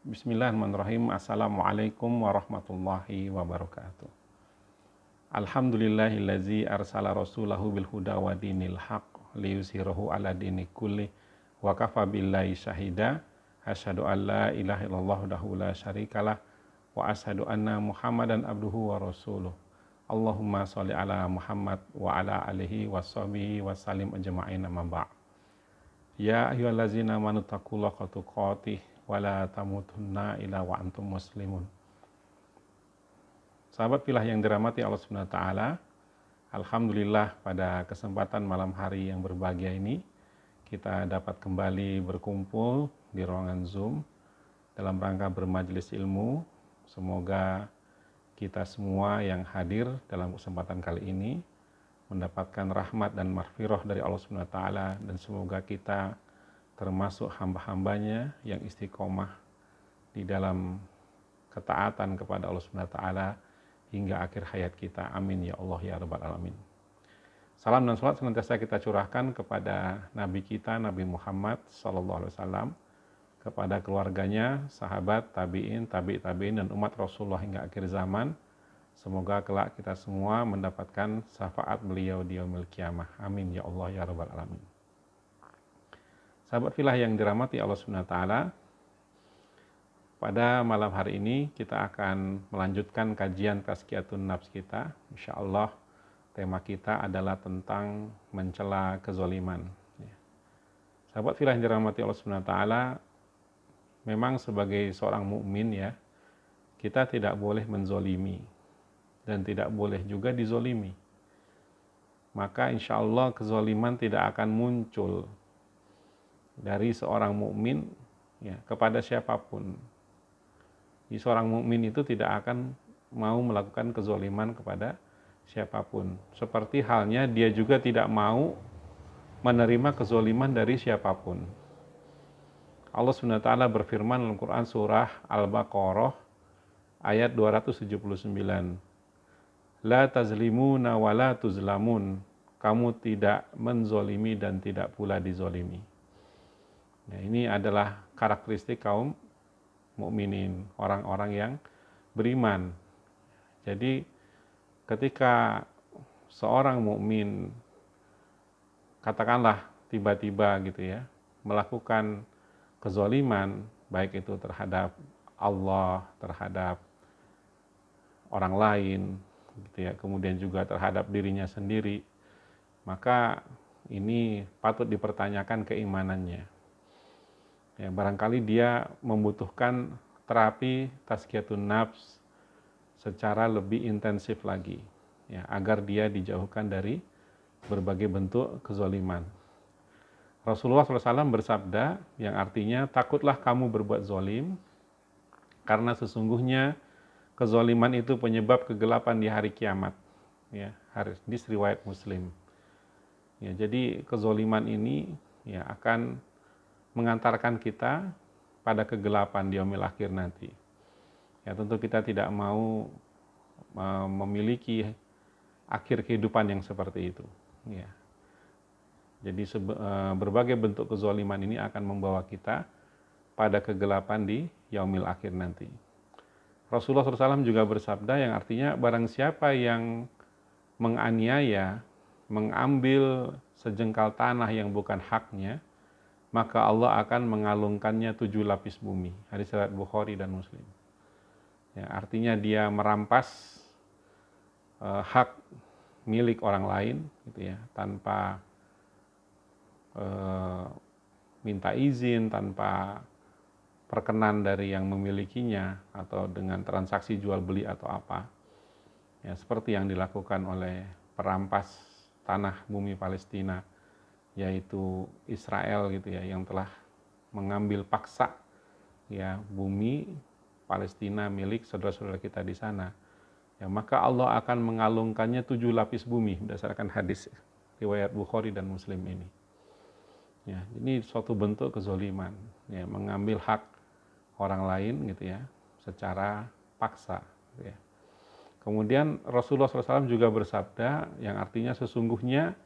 Bismillahirrahmanirrahim. Assalamualaikum warahmatullahi wabarakatuh. Alhamdulillahillazi arsala rasulahu bil huda wa dinil haq liyuzhirahu ala dini kulli wa kafa billahi syahida. Asyhadu an la ilaha illallah wahdahu la syarikalah wa asyhadu anna Muhammadan abduhu wa rasuluh. Allahumma sholli ala Muhammad wa ala alihi wa sahbihi wa salim ajma'in, amma ba'd. Ya ayyuhallazina amanu taqullaha haqqa tuqatih wala tamutunna illa wa antum muslimun. Sahabat filah yang dirahmati Allah Subhanahu wa taala, alhamdulillah pada kesempatan malam hari yang berbahagia ini kita dapat kembali berkumpul di ruangan Zoom dalam rangka bermajelis ilmu. Semoga kita semua yang hadir dalam kesempatan kali ini mendapatkan rahmat dan maghfirah dari Allah Subhanahu wa taala, dan semoga kita termasuk hamba-hambanya yang istiqomah di dalam ketaatan kepada Allah Subhanahu wa taala hingga akhir hayat kita. Amin ya Allah ya rabbal alamin. Salam dan salat senantiasa kita curahkan kepada Nabi kita, Nabi Muhammad sallallahu alaihi wasallam, kepada keluarganya, sahabat, tabi'in, tabi'in dan umat Rasulullah hingga akhir zaman. Semoga kelak kita semua mendapatkan syafaat beliau di yaumil qiyamah. Amin ya Allah ya rabbal alamin. Sahabat filah yang dirahmati Allah Subhanahu wa taala, pada malam hari ini kita akan melanjutkan kajian tazkiyatun nafs kita. Insyaallah tema kita adalah tentang mencela kezaliman. Sahabat filah yang dirahmati Allah Subhanahu wa taala, memang sebagai seorang mukmin ya, kita tidak boleh menzolimi dan tidak boleh juga dizolimi. Maka insyaallah kezaliman tidak akan muncul dari seorang mukmin ya kepada siapapun. Seorang mukmin itu tidak akan mau melakukan kezaliman kepada siapapun. Seperti halnya dia juga tidak mau menerima kezaliman dari siapapun. Allah Subhanahu wa taala berfirman dalam Quran surah Al-Baqarah ayat 279. La tazlimuna wa la tuzlamun. Kamu tidak menzolimi dan tidak pula dizolimi. Nah, ini adalah karakteristik kaum mukminin, orang-orang yang beriman. Jadi ketika seorang mukmin katakanlah tiba-tiba gitu ya melakukan kezaliman, baik itu terhadap Allah, terhadap orang lain gitu ya, kemudian juga terhadap dirinya sendiri, maka ini patut dipertanyakan keimanannya. Ya, barangkali dia membutuhkan terapi tazkiyatun nafs secara lebih intensif lagi, ya, agar dia dijauhkan dari berbagai bentuk kezaliman. Rasulullah SAW bersabda yang artinya, takutlah kamu berbuat zolim, karena sesungguhnya kezaliman itu penyebab kegelapan di hari kiamat. Ya, hadis riwayat Muslim. Ya, jadi kezaliman ini ya akan mengantarkan kita pada kegelapan di yaumil akhir nanti. Ya, tentu kita tidak mau memiliki akhir kehidupan yang seperti itu. Ya. Jadi berbagai bentuk kezaliman ini akan membawa kita pada kegelapan di yaumil akhir nanti. Rasulullah SAW juga bersabda yang artinya, barang siapa yang menganiaya, mengambil sejengkal tanah yang bukan haknya, maka Allah akan mengalungkannya 7 lapis bumi. Hadis riwayat Bukhari dan Muslim. Ya, artinya dia merampas hak milik orang lain, gitu ya, tanpa minta izin, tanpa perkenan dari yang memilikinya, atau dengan transaksi jual beli atau apa. Ya, seperti yang dilakukan oleh perampas tanah bumi Palestina, yaitu Israel gitu ya, yang telah mengambil paksa ya bumi Palestina milik saudara-saudara kita di sana. Ya, maka Allah akan mengalungkannya 7 lapis bumi berdasarkan hadis riwayat Bukhari dan Muslim ini. Ya, ini suatu bentuk kezaliman, ya, mengambil hak orang lain gitu ya secara paksa gitu ya. Kemudian Rasulullah SAW juga bersabda yang artinya sesungguhnya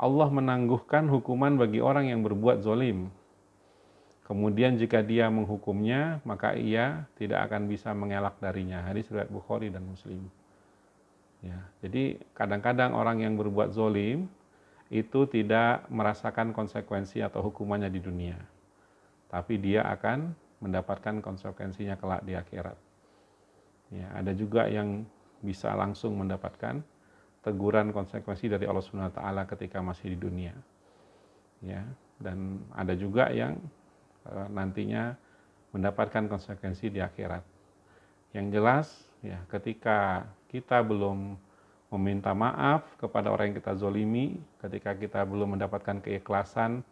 Allah menangguhkan hukuman bagi orang yang berbuat zolim. Kemudian jika dia menghukumnya, maka ia tidak akan bisa mengelak darinya. Hadis riwayat Bukhari dan Muslim. Ya, jadi kadang-kadang orang yang berbuat zolim itu tidak merasakan konsekuensi atau hukumannya di dunia, tapi dia akan mendapatkan konsekuensinya kelak di akhirat. Ya, ada juga yang bisa langsung mendapatkan teguran konsekuensi dari Allah Subhanahu wa taala ketika masih di dunia. Ya, dan ada juga yang nantinya mendapatkan konsekuensi di akhirat. Yang jelas, ya, ketika kita belum meminta maaf kepada orang yang kita zolimi, ketika kita belum mendapatkan keikhlasan,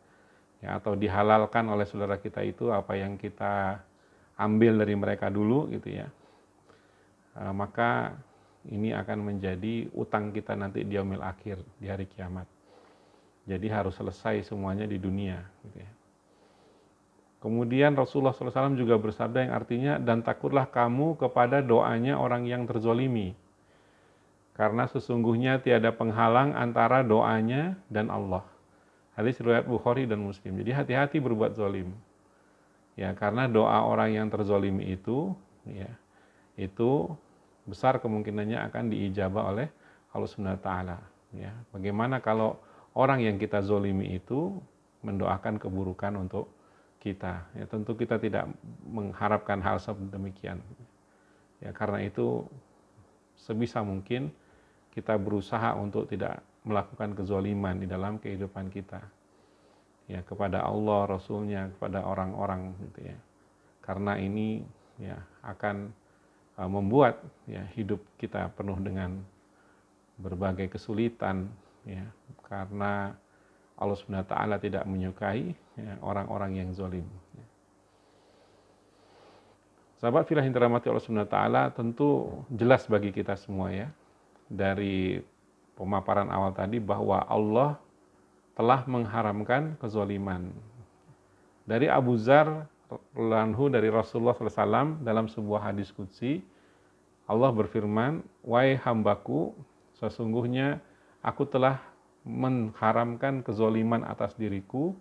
ya, atau dihalalkan oleh saudara kita itu apa yang kita ambil dari mereka dulu, gitu ya, maka ini akan menjadi utang kita nanti di yaumil akhir, di hari kiamat. Jadi harus selesai semuanya di dunia, gitu ya. Kemudian Rasulullah SAW juga bersabda yang artinya, dan takutlah kamu kepada doanya orang yang terzolimi, karena sesungguhnya tiada penghalang antara doanya dan Allah. Hadis riwayat Bukhari dan Muslim. Jadi hati-hati berbuat zolim. Ya, karena doa orang yang terzolimi itu, ya, itu besar kemungkinannya akan diijabah oleh Allah Subhanahu wa taala. Ya, bagaimana kalau orang yang kita zolimi itu mendoakan keburukan untuk kita? Ya, tentu kita tidak mengharapkan hal sedemikian. Ya, karena itu sebisa mungkin kita berusaha untuk tidak melakukan kezoliman di dalam kehidupan kita, ya, kepada Allah, Rasulnya, kepada orang-orang, gitu ya. Karena ini, ya, akan membuat, ya, hidup kita penuh dengan berbagai kesulitan, ya, karena Allah Subhanahu wa taala tidak menyukai, ya, orang-orang yang zolim. Ya. Sahabat fillah yang dirahmati Allah Subhanahu wa taala, tentu jelas bagi kita semua, ya, dari pemaparan awal tadi bahwa Allah telah mengharamkan kezoliman. Dari Abu Dzar radhiyallahu dari Rasulullah SAW dalam sebuah hadis qudsi, Allah berfirman, "Wahai hambaku, sesungguhnya aku telah mengharamkan kezoliman atas diriku,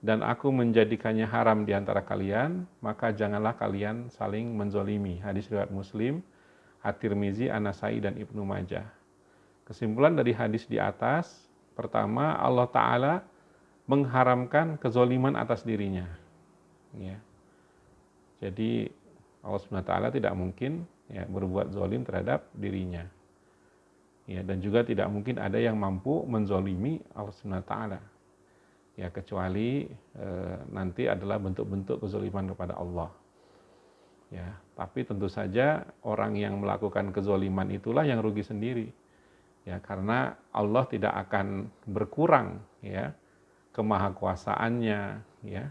dan aku menjadikannya haram di antara kalian, maka janganlah kalian saling menzolimi." Hadis riwayat Muslim, At-Tirmizi, An-Nasai, dan Ibnu Majah. Kesimpulan dari hadis di atas, pertama, Allah Ta'ala mengharamkan kezoliman atas dirinya. Ya. Jadi Allah SWT tidak mungkin, ya, berbuat zolim terhadap dirinya. Ya, dan juga tidak mungkin ada yang mampu menzolimi Allah SWT. Ya, kecuali nanti adalah bentuk-bentuk kezoliman kepada Allah. Ya, tapi tentu saja orang yang melakukan kezoliman itulah yang rugi sendiri. Ya, karena Allah tidak akan berkurang, ya, kemahakuasaannya, ya,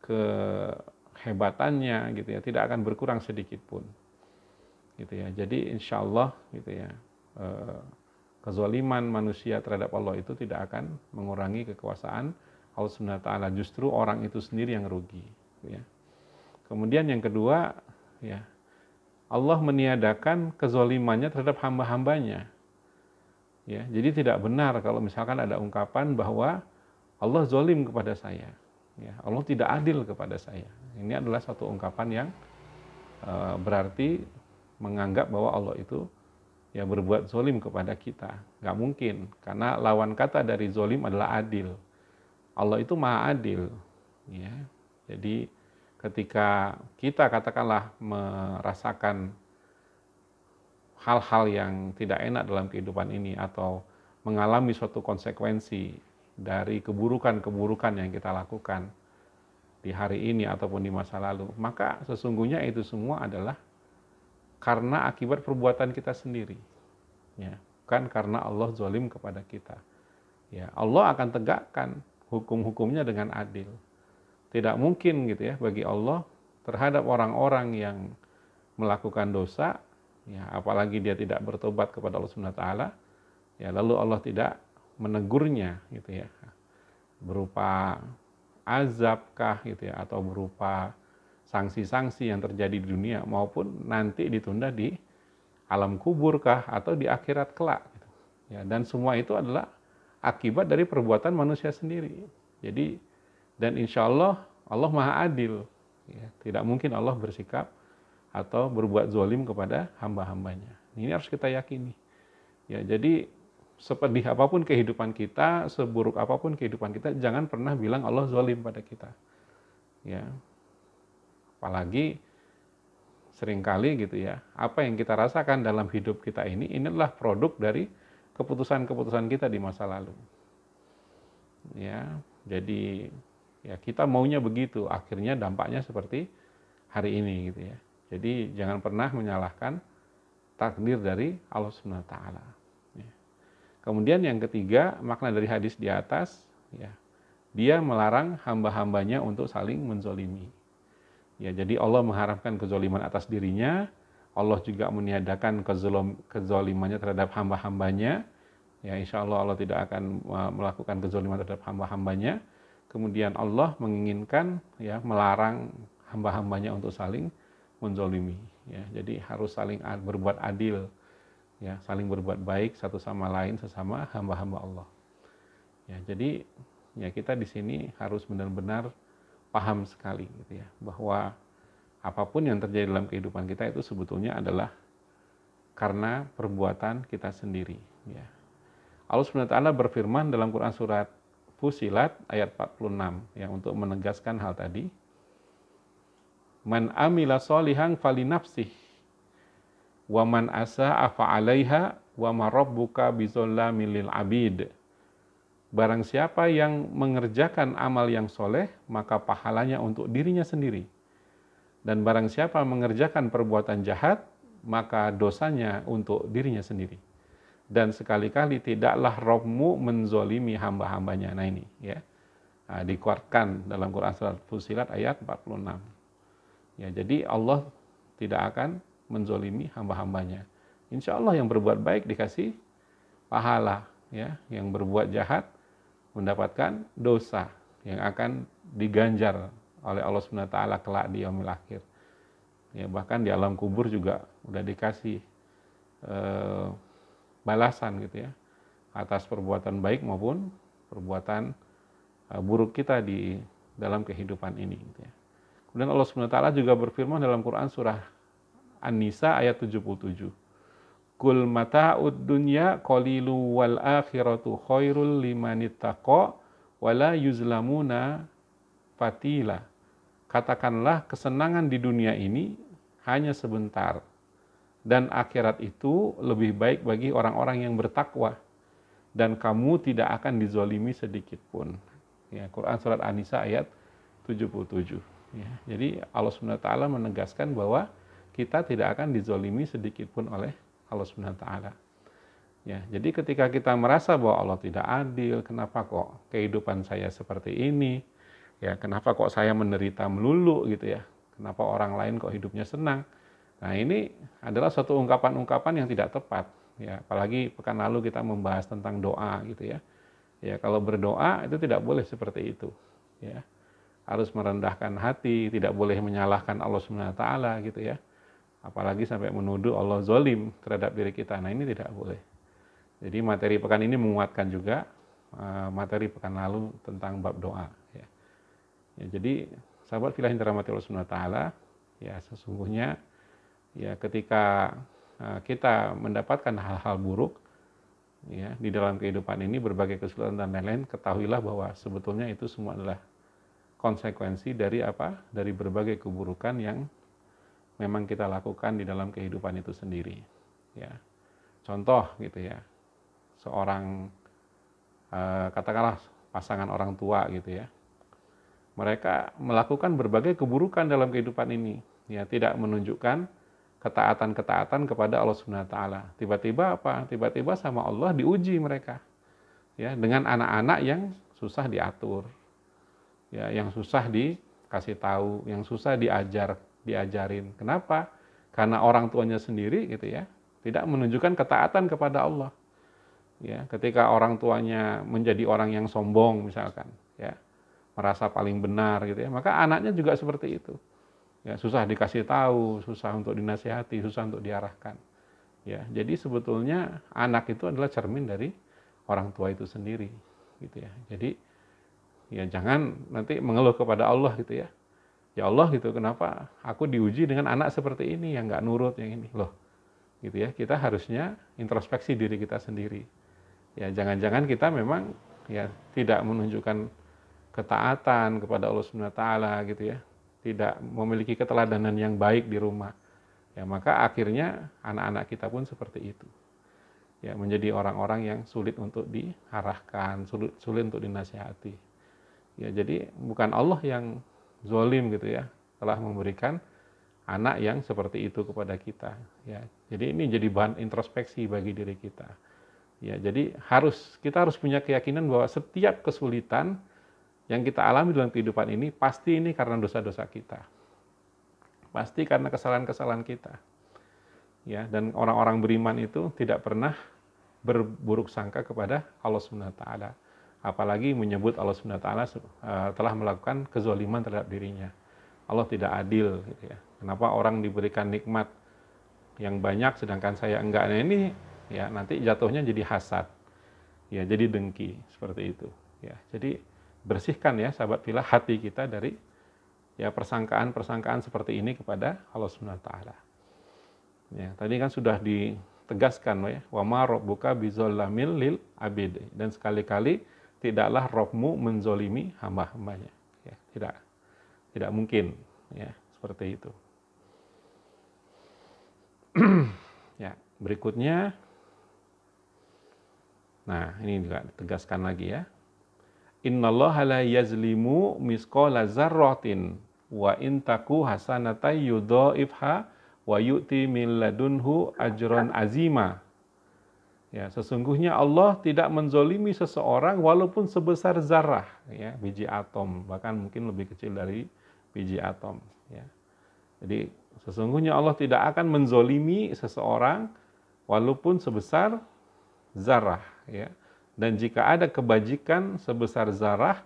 kehebatannya, gitu ya, tidak akan berkurang sedikit pun, gitu ya. Jadi insya Allah, gitu ya, kezaliman manusia terhadap Allah itu tidak akan mengurangi kekuasaan Allah Subhanahu wa taala, justru orang itu sendiri yang rugi, ya. Kemudian yang kedua, ya, Allah meniadakan kezalimannya terhadap hamba-hambanya. Ya, jadi tidak benar kalau misalkan ada ungkapan bahwa Allah zalim kepada saya, ya, Allah tidak adil kepada saya. Ini adalah satu ungkapan yang berarti menganggap bahwa Allah itu, ya, berbuat zalim kepada kita. Nggak mungkin, karena lawan kata dari zalim adalah adil. Allah itu maha adil, ya. Jadi ketika kita katakanlah merasakan hal-hal yang tidak enak dalam kehidupan ini, atau mengalami suatu konsekuensi dari keburukan-keburukan yang kita lakukan di hari ini ataupun di masa lalu, maka sesungguhnya itu semua adalah karena akibat perbuatan kita sendiri, ya, bukan karena Allah zalim kepada kita. Ya, Allah akan tegakkan hukum-hukumnya dengan adil. Tidak mungkin, gitu ya, bagi Allah terhadap orang-orang yang melakukan dosa, ya, apalagi dia tidak bertobat kepada Allah Subhanahu wa taala, ya, lalu Allah tidak menegurnya, gitu ya, berupa azabkah, gitu ya, atau berupa sanksi-sanksi yang terjadi di dunia, maupun nanti ditunda di alam kuburkah atau di akhirat kelak, gitu. Ya, dan semua itu adalah akibat dari perbuatan manusia sendiri. Jadi, dan insya Allah, Allah maha adil. Ya, tidak mungkin Allah bersikap atau berbuat zalim kepada hamba-hambanya. Ini harus kita yakini. Ya, jadi sepedih apapun kehidupan kita, seburuk apapun kehidupan kita, jangan pernah bilang Allah zalim pada kita. Ya, apalagi seringkali gitu ya, apa yang kita rasakan dalam hidup kita ini adalah produk dari keputusan-keputusan kita di masa lalu. Ya, jadi ya kita maunya begitu, akhirnya dampaknya seperti hari ini gitu ya. Jadi jangan pernah menyalahkan takdir dari Allah Subhanahu wa taala. Ya. Kemudian yang ketiga, makna dari hadis di atas, ya, dia melarang hamba-hambanya untuk saling menzolimi. Ya, jadi Allah mengharamkan kezoliman atas dirinya, Allah juga meniadakan kezolimannya terhadap hamba-hambanya. Ya, insya Allah Allah tidak akan melakukan kezoliman terhadap hamba-hambanya. Kemudian Allah menginginkan, ya, melarang hamba-hambanya untuk saling menzolimi. Ya, jadi harus saling berbuat adil, ya, saling berbuat baik satu sama lain sesama hamba-hamba Allah. Ya, jadi ya kita di sini harus benar-benar paham sekali gitu ya, bahwa apapun yang terjadi dalam kehidupan kita itu sebetulnya adalah karena perbuatan kita sendiri. Ya. Allah Subhanahu wa taala berfirman dalam Quran surat Fussilat ayat 46 ya, untuk menegaskan hal tadi. Man amila sholihan falinafsih wa man asa'a fa'alaiha wa ma rabbuka bizollamin lil abid. Barang siapa yang mengerjakan amal yang soleh, maka pahalanya untuk dirinya sendiri. Dan barang siapa mengerjakan perbuatan jahat, maka dosanya untuk dirinya sendiri. Dan sekali-kali tidaklah Rabbmu menzolimi hamba-hambanya. Nah ini ya, dikuatkan dalam Quran surat Fussilat ayat 46. Ya, jadi Allah tidak akan menzolimi hamba-hambanya. Insya Allah yang berbuat baik dikasih pahala, ya, yang berbuat jahat mendapatkan dosa yang akan diganjar oleh Allah Subhanahu wa taala kelak di yaumil akhir. Ya, bahkan di alam kubur juga udah dikasih balasan gitu ya, atas perbuatan baik maupun perbuatan buruk kita di dalam kehidupan ini gitu ya. Kemudian Allah Subhanahu wa taala juga berfirman dalam Quran surah An-Nisa ayat 77. Kul mata'ud dunya qalilu wal akhiratu khairul limanittaqa wala yuzlamuna fatila. Katakanlah kesenangan di dunia ini hanya sebentar dan akhirat itu lebih baik bagi orang-orang yang bertakwa dan kamu tidak akan dizolimi sedikit pun. Ya, Quran surat An-Nisa ayat 77. Ya, jadi Allah Subhanahu wa taala menegaskan bahwa kita tidak akan dizolimi sedikit pun oleh Allah Subhanahu wa taala. Ya, jadi ketika kita merasa bahwa Allah tidak adil, kenapa kok kehidupan saya seperti ini? Ya, kenapa kok saya menderita melulu gitu ya? Kenapa orang lain kok hidupnya senang? Nah, ini adalah suatu ungkapan-ungkapan yang tidak tepat. Ya, apalagi pekan lalu kita membahas tentang doa gitu ya. Ya, kalau berdoa itu tidak boleh seperti itu. Ya, harus merendahkan hati, tidak boleh menyalahkan Allah Subhanahu wa taala gitu ya. Apalagi sampai menuduh Allah zalim terhadap diri kita. Nah, ini tidak boleh. Jadi materi pekan ini menguatkan juga materi pekan lalu tentang bab doa. Ya. Ya, jadi sahabat fillah yang dirahmati Allah Subhanahu wa taala, ya sesungguhnya ya ketika kita mendapatkan hal-hal buruk ya di dalam kehidupan ini, berbagai kesulitan dan lain-lain, ketahuilah bahwa sebetulnya itu semua adalah konsekuensi dari apa? Dari berbagai keburukan yang memang kita lakukan di dalam kehidupan itu sendiri. Ya, contoh gitu ya, seorang katakanlah pasangan orang tua gitu ya, mereka melakukan berbagai keburukan dalam kehidupan ini, ya tidak menunjukkan ketaatan-ketaatan kepada Allah Subhanahu wa taala. Tiba-tiba apa? Tiba-tiba sama Allah diuji mereka, ya dengan anak-anak yang susah diatur, ya yang susah dikasih tahu, yang susah diajarin. Kenapa? Karena orang tuanya sendiri gitu ya, tidak menunjukkan ketaatan kepada Allah. Ya, ketika orang tuanya menjadi orang yang sombong misalkan, ya, merasa paling benar gitu ya, maka anaknya juga seperti itu. Ya, susah dikasih tahu, susah untuk dinasihati, susah untuk diarahkan. Ya, jadi sebetulnya anak itu adalah cermin dari orang tua itu sendiri, gitu ya. Jadi ya jangan nanti mengeluh kepada Allah gitu ya. Ya Allah gitu, kenapa aku diuji dengan anak seperti ini yang nggak nurut yang ini loh, gitu ya. Kita harusnya introspeksi diri kita sendiri. Ya jangan-jangan kita memang ya tidak menunjukkan ketaatan kepada Allah Subhanahu wa taala gitu ya. Tidak memiliki keteladanan yang baik di rumah. Ya maka akhirnya anak-anak kita pun seperti itu. Ya menjadi orang-orang yang sulit untuk diarahkan, sulit untuk dinasihati. Ya jadi bukan Allah yang zalim gitu ya, telah memberikan anak yang seperti itu kepada kita. Ya, jadi ini jadi bahan introspeksi bagi diri kita. Ya, jadi kita harus punya keyakinan bahwa setiap kesulitan yang kita alami dalam kehidupan ini pasti ini karena dosa-dosa kita. Pasti karena kesalahan-kesalahan kita. Ya, dan orang-orang beriman itu tidak pernah berburuk sangka kepada Allah Subhanahu wa taala. Apalagi menyebut Allah Subhanahu wa taala telah melakukan kezaliman terhadap dirinya. Allah tidak adil gitu ya. Kenapa orang diberikan nikmat yang banyak sedangkan saya enggak? Nah ini ya nanti jatuhnya jadi hasad. Ya, jadi dengki seperti itu ya. Jadi bersihkan ya sahabat fillah hati kita dari ya persangkaan-persangkaan seperti ini kepada Allah Subhanahu wa taala. Ya, tadi kan sudah ditegaskan ya, wa ma rabbuka bizallamil lil abid, dan sekali-kali tidaklah Rabbmu menzolimi hamba-hambanya. Ya, tidak mungkin ya seperti itu. Ya, berikutnya, nah ini juga ditegaskan lagi ya. Innallaha la yazlimu misqala dzarratin wa in taku hasanatan yudhaifha wa yu'ti min ladunhu ajran azima. Ya, sesungguhnya Allah tidak menzolimi seseorang walaupun sebesar zarah, ya, biji atom, bahkan mungkin lebih kecil dari biji atom. Ya. Jadi sesungguhnya Allah tidak akan menzolimi seseorang walaupun sebesar zarah. Ya. Dan jika ada kebajikan sebesar zarah,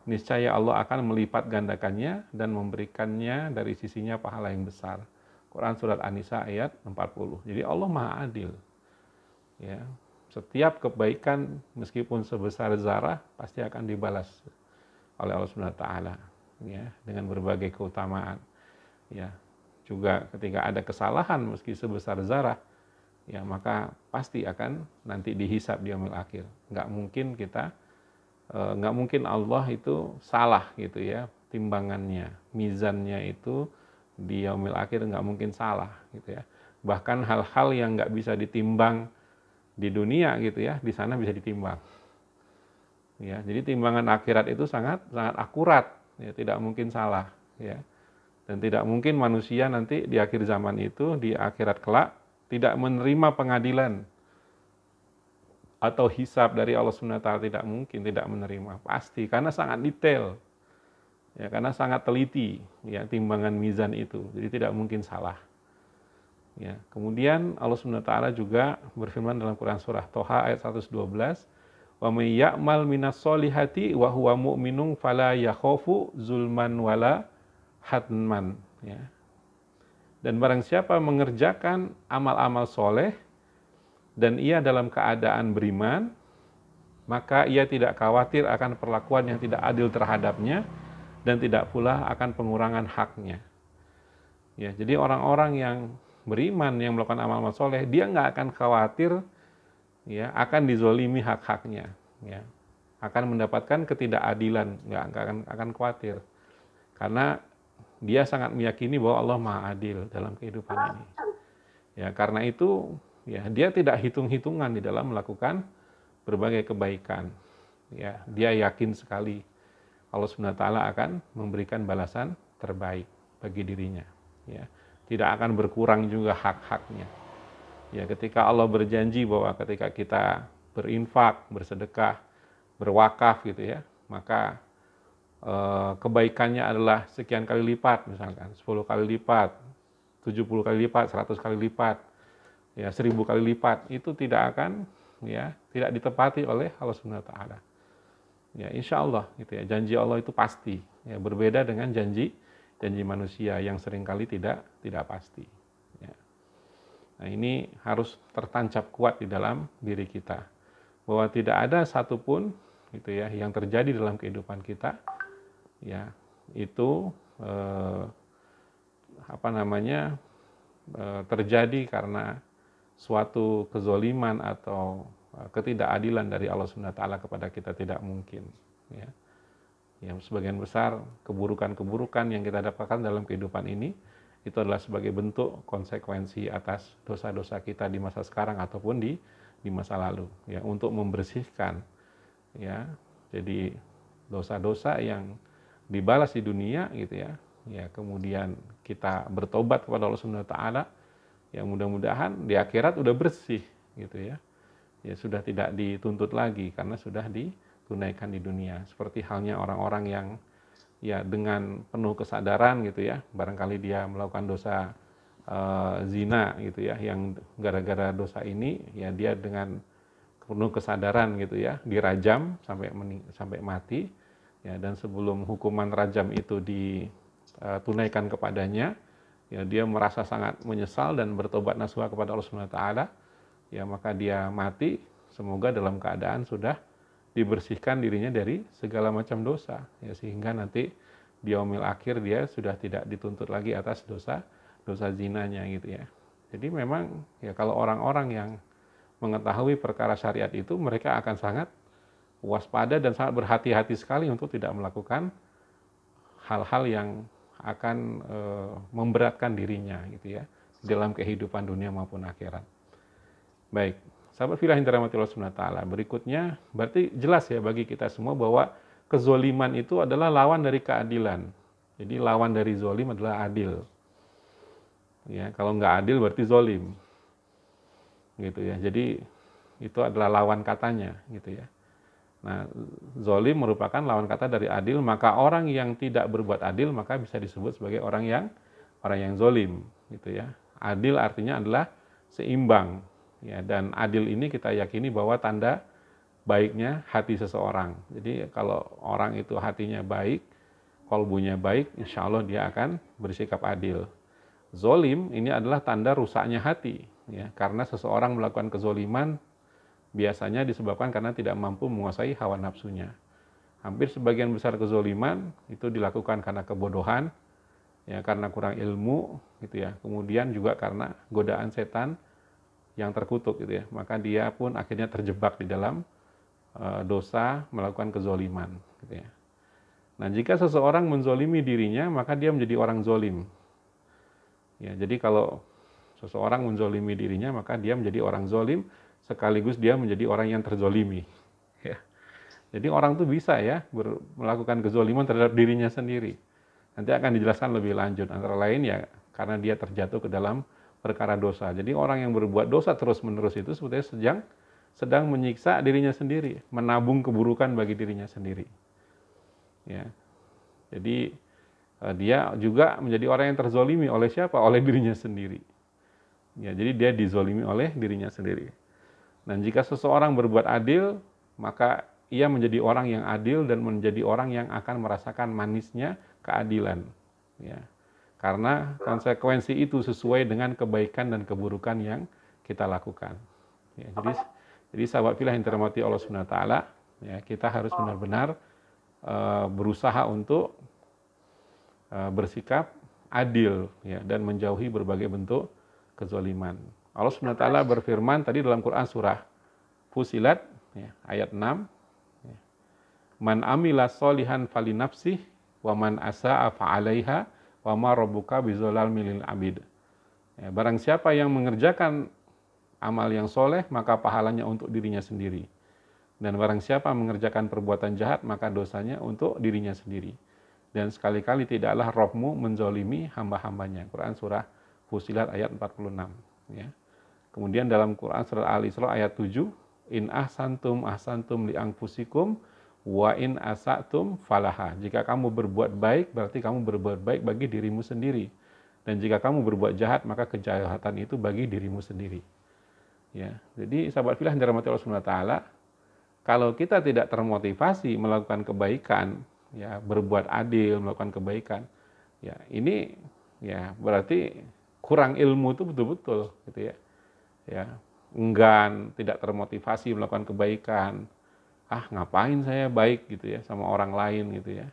niscaya Allah akan melipat gandakannya dan memberikannya dari sisinya pahala yang besar. Quran Surat An-Nisa ayat 40. Jadi Allah Maha Adil. Ya, setiap kebaikan meskipun sebesar zarah pasti akan dibalas oleh Allah Subhanahu wa taala ya dengan berbagai keutamaan. Ya, juga ketika ada kesalahan meski sebesar zarah ya maka pasti akan nanti dihisab di yaumil akhir. Nggak mungkin Allah itu salah gitu ya, timbangannya, mizannya itu di yaumil akhir nggak mungkin salah gitu ya. Bahkan hal-hal yang nggak bisa ditimbang di dunia gitu ya, di sana bisa ditimbang. Ya, jadi timbangan akhirat itu sangat akurat, ya, tidak mungkin salah, ya. Dan tidak mungkin manusia nanti di akhir zaman itu, di akhirat kelak, tidak menerima pengadilan atau hisab dari Allah Subhanahu wa taala, tidak mungkin tidak menerima, pasti, karena sangat detail. Ya, karena sangat teliti ya timbangan mizan itu. Jadi tidak mungkin salah. Ya, kemudian Allah Subhanahu wa taala juga berfirman dalam Quran surah Thaha ayat 112, "Wa may ya'mal minas solihati wa huwa mu'minun fala yakhafu zulman wala hadman." Ya. Dan barang siapa mengerjakan amal-amal soleh dan ia dalam keadaan beriman, maka ia tidak khawatir akan perlakuan yang tidak adil terhadapnya dan tidak pula akan pengurangan haknya. Ya, jadi orang-orang yang beriman yang melakukan amal-amal soleh, dia nggak akan khawatir ya akan dizolimi hak-haknya, ya, akan mendapatkan ketidakadilan, nggak akan khawatir, karena dia sangat meyakini bahwa Allah Maha Adil dalam kehidupan ini. Ya, karena itu ya dia tidak hitung-hitungan di dalam melakukan berbagai kebaikan. Ya, dia yakin sekali Allah Subhanahu wa taala akan memberikan balasan terbaik bagi dirinya. Ya. Tidak akan berkurang juga hak-haknya. Ya, ketika Allah berjanji bahwa ketika kita berinfak, bersedekah, berwakaf gitu ya, maka kebaikannya adalah sekian kali lipat, misalkan 10 kali lipat, 70 kali lipat, 100 kali lipat, ya 1000 kali lipat, itu tidak akan ya tidak ditepati oleh Allah Subhanahu wa taala. Ya, insya Allah gitu ya, janji Allah itu pasti, ya, berbeda dengan janji manusia yang seringkali tidak pasti. Ya. Nah, ini harus tertancap kuat di dalam diri kita bahwa tidak ada satupun gitu ya yang terjadi dalam kehidupan kita ya itu terjadi karena suatu kezoliman atau ketidakadilan dari Allah Subhanahu wa taala kepada kita, tidak mungkin ya. Yang sebagian besar keburukan-keburukan yang kita dapatkan dalam kehidupan ini itu adalah sebagai bentuk konsekuensi atas dosa-dosa kita di masa sekarang ataupun di masa lalu ya, untuk membersihkan ya. Jadi dosa-dosa yang dibalas di dunia gitu ya. Ya, kemudian kita bertobat kepada Allah Subhanahu wa taala, yang mudah-mudahan di akhirat udah bersih gitu ya. Ya sudah tidak dituntut lagi karena sudah ditunaikan di dunia. Seperti halnya orang-orang yang ya dengan penuh kesadaran gitu ya, barangkali dia melakukan dosa zina gitu ya, yang gara-gara dosa ini ya dia dengan penuh kesadaran gitu ya dirajam sampai mati ya, dan sebelum hukuman rajam itu ditunaikan kepadanya ya, dia merasa sangat menyesal dan bertobat nasuha kepada Allah Subhanahu wa taala ya, maka dia mati semoga dalam keadaan sudah dibersihkan dirinya dari segala macam dosa ya, sehingga nanti di yaumil akhir dia sudah tidak dituntut lagi atas dosa zinanya gitu ya. Jadi memang ya kalau orang-orang yang mengetahui perkara syariat itu, mereka akan sangat waspada dan sangat berhati-hati sekali untuk tidak melakukan hal-hal yang akan memberatkan dirinya gitu ya dalam kehidupan dunia maupun akhirat. Baik, sahabat fillah yang dirahmati Allah Subhanahu wa taala, berikutnya berarti jelas ya bagi kita semua bahwa kezoliman itu adalah lawan dari keadilan. Jadi lawan dari zolim adalah adil. Ya, kalau nggak adil berarti zolim. Gitu ya. Jadi itu adalah lawan katanya gitu ya. Nah, zolim merupakan lawan kata dari adil, maka orang yang tidak berbuat adil maka bisa disebut sebagai orang yang zolim gitu ya. Adil artinya adalah seimbang ya, dan adil ini kita yakini bahwa tanda baiknya hati seseorang. Jadi kalau orang itu hatinya baik, qalbunya baik, insya Allah dia akan bersikap adil. Zolim ini adalah tanda rusaknya hati ya, karena seseorang melakukan kezoliman biasanya disebabkan karena tidak mampu menguasai hawa nafsunya. Hampir sebagian besar kezoliman itu dilakukan karena kebodohan ya, karena kurang ilmu gitu ya, kemudian juga karena godaan setan yang terkutuk gitu ya, maka dia pun akhirnya terjebak di dalam dosa melakukan kezoliman gitu ya. Nah, jika seseorang menzolimi dirinya maka dia menjadi orang zolim. Ya, jadi kalau seseorang menzolimi dirinya maka dia menjadi orang zolim, sekaligus dia menjadi orang yang terzolimi. Ya. Jadi orang tuh bisa ya melakukan kezoliman terhadap dirinya sendiri. Nanti akan dijelaskan lebih lanjut. Antara lain ya karena dia terjatuh ke dalam perkara dosa. Jadi orang yang berbuat dosa terus-menerus itu sebetulnya sedang menyiksa dirinya sendiri, menabung keburukan bagi dirinya sendiri. Ya. Jadi dia juga menjadi orang yang terzolimi oleh siapa? Oleh dirinya sendiri. Ya, jadi dia dizolimi oleh dirinya sendiri. Dan jika seseorang berbuat adil, maka ia menjadi orang yang adil dan menjadi orang yang akan merasakan manisnya keadilan. Ya. Karena konsekuensi itu sesuai dengan kebaikan dan keburukan yang kita lakukan. Ya, jadi sahabat fillah yang dirahmati Allah Subhanahu wa taala, ya, kita harus benar-benar berusaha untuk bersikap adil ya, dan menjauhi berbagai bentuk kezaliman. Allah Subhanahu wa taala berfirman tadi dalam Quran surah Fusilat ya, ayat 6 ya. Man amila sholihan falinafsih wa man asa'a fa'alaiha wa ma rabbuka bizalamil lil abid. Ya, barang siapa yang mengerjakan amal yang soleh maka pahalanya untuk dirinya sendiri. Dan barang siapa mengerjakan perbuatan jahat maka dosanya untuk dirinya sendiri. Dan sekali-kali tidaklah Rabbmu menzolimi hamba-hambanya. Quran surah Fusilat ayat 46 ya. Kemudian dalam Quran surah Al-Isra ayat 7, in ahsantum ahsantum li anfusikum wa in asatum falaha. Jika kamu berbuat baik berarti kamu berbuat baik bagi dirimu sendiri. Dan jika kamu berbuat jahat maka kejahatan itu bagi dirimu sendiri. Ya. Jadi sahabat fillah yang dirahmati Allah Subhanahu wa taala, kalau kita tidak termotivasi melakukan kebaikan, ya berbuat adil, melakukan kebaikan, ya ini ya berarti kurang ilmu itu betul-betul gitu ya. Ya, enggan, tidak termotivasi melakukan kebaikan. Ah, ngapain saya baik gitu ya sama orang lain gitu ya.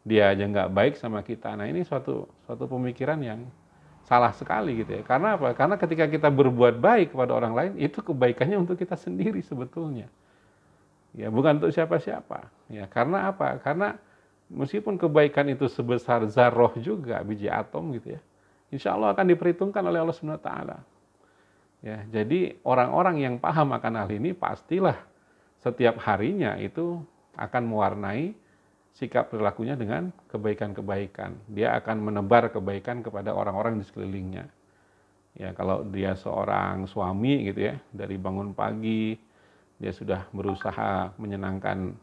Dia aja nggak baik sama kita. Nah, ini suatu pemikiran yang salah sekali gitu ya. Karena apa? Karena ketika kita berbuat baik kepada orang lain, itu kebaikannya untuk kita sendiri sebetulnya. Ya, bukan untuk siapa-siapa. Ya, karena apa? Karena meskipun kebaikan itu sebesar zarroh juga, biji atom gitu ya, insya Allah akan diperhitungkan oleh Allah Subhanahu Wa Taala. Ya, jadi orang-orang yang paham akan hal ini pastilah setiap harinya itu akan mewarnai sikap perilakunya dengan kebaikan-kebaikan. Dia akan menebar kebaikan kepada orang-orang di sekelilingnya. Ya, kalau dia seorang suami gitu ya, dari bangun pagi dia sudah berusaha menyenangkan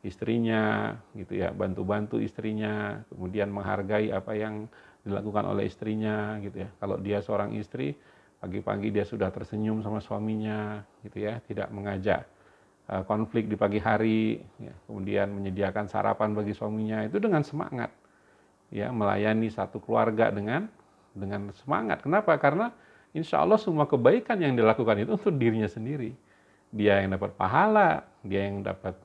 istrinya gitu ya, bantu-bantu istrinya, kemudian menghargai apa yang dilakukan oleh istrinya gitu ya. Kalau dia seorang istri, pagi-pagi dia sudah tersenyum sama suaminya gitu ya, tidak mengajak konflik di pagi hari ya, kemudian menyediakan sarapan bagi suaminya, itu dengan semangat ya, melayani satu keluarga dengan semangat. Kenapa? Karena insya Allah semua kebaikan yang dilakukan itu untuk dirinya sendiri. Dia yang dapat pahala, dia yang dapat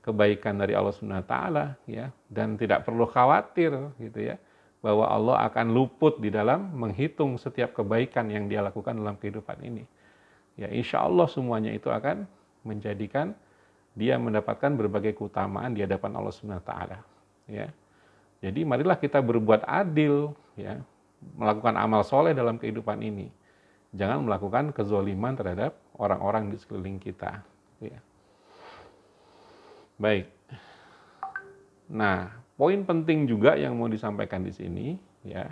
kebaikan dari Allah Subhanahu Wa Taala ya, dan tidak perlu khawatir gitu ya bahwa Allah akan luput di dalam menghitung setiap kebaikan yang dia lakukan dalam kehidupan ini. Ya, insya Allah semuanya itu akan menjadikan dia mendapatkan berbagai keutamaan di hadapan Allah Subhanahu Wa Taala. Ya, jadi marilah kita berbuat adil, ya, melakukan amal soleh dalam kehidupan ini. Jangan melakukan kezoliman terhadap orang-orang di sekeliling kita. Ya. Baik. Nah, poin penting juga yang mau disampaikan di sini, ya,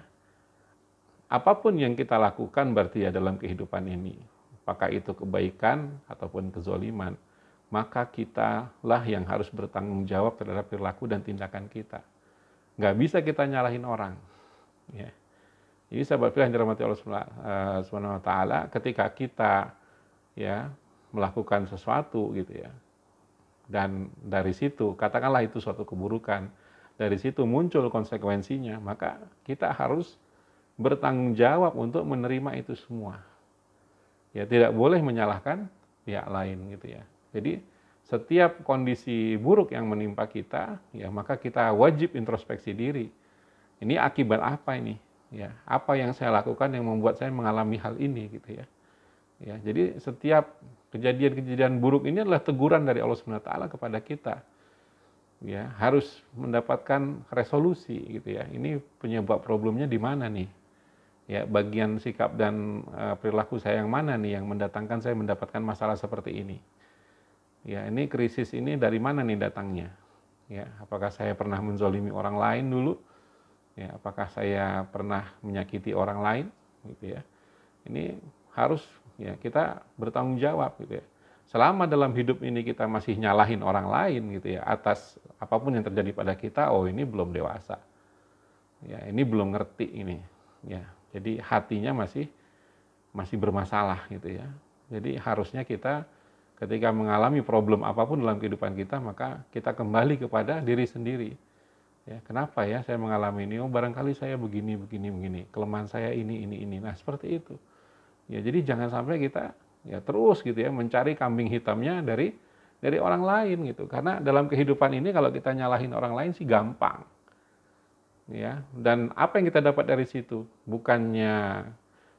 apapun yang kita lakukan berarti ya dalam kehidupan ini, apakah itu kebaikan ataupun kezoliman, maka kitalah yang harus bertanggung jawab terhadap perilaku dan tindakan kita. Nggak bisa kita nyalahin orang. Ya. Jadi sahabat fillah yang dirahmati Allah Subhanahu Wa Taala, ketika kita ya melakukan sesuatu gitu ya, dan dari situ katakanlah itu suatu keburukan, dari situ muncul konsekuensinya, maka kita harus bertanggung jawab untuk menerima itu semua. Ya, tidak boleh menyalahkan pihak lain gitu ya. Jadi setiap kondisi buruk yang menimpa kita, ya maka kita wajib introspeksi diri. Ini akibat apa ini? Ya, apa yang saya lakukan yang membuat saya mengalami hal ini gitu ya. Ya, jadi setiap kejadian-kejadian buruk ini adalah teguran dari Allah Subhanahu Wa Taala kepada kita. Ya, harus mendapatkan resolusi gitu ya. Ini penyebab problemnya di mana nih? Ya, bagian sikap dan perilaku saya yang mana nih yang mendatangkan saya mendapatkan masalah seperti ini? Ya, ini krisis ini dari mana nih datangnya? Ya, apakah saya pernah menzolimi orang lain dulu? Ya, apakah saya pernah menyakiti orang lain? Gitu ya. Ini harus ya kita bertanggung jawab gitu ya. Selama dalam hidup ini kita masih nyalahin orang lain gitu ya atas apapun yang terjadi pada kita, oh ini belum dewasa. Ya, ini belum ngerti ini. Ya, jadi hatinya masih bermasalah gitu ya. Jadi harusnya kita ketika mengalami problem apapun dalam kehidupan kita, maka kita kembali kepada diri sendiri. Ya, kenapa ya saya mengalami ini? Oh, barangkali saya begini. Kelemahan saya ini. Nah, seperti itu. Ya, jadi jangan sampai kita ya terus gitu ya mencari kambing hitamnya dari orang lain gitu. Karena dalam kehidupan ini kalau kita nyalahin orang lain sih gampang. Ya, dan apa yang kita dapat dari situ? Bukannya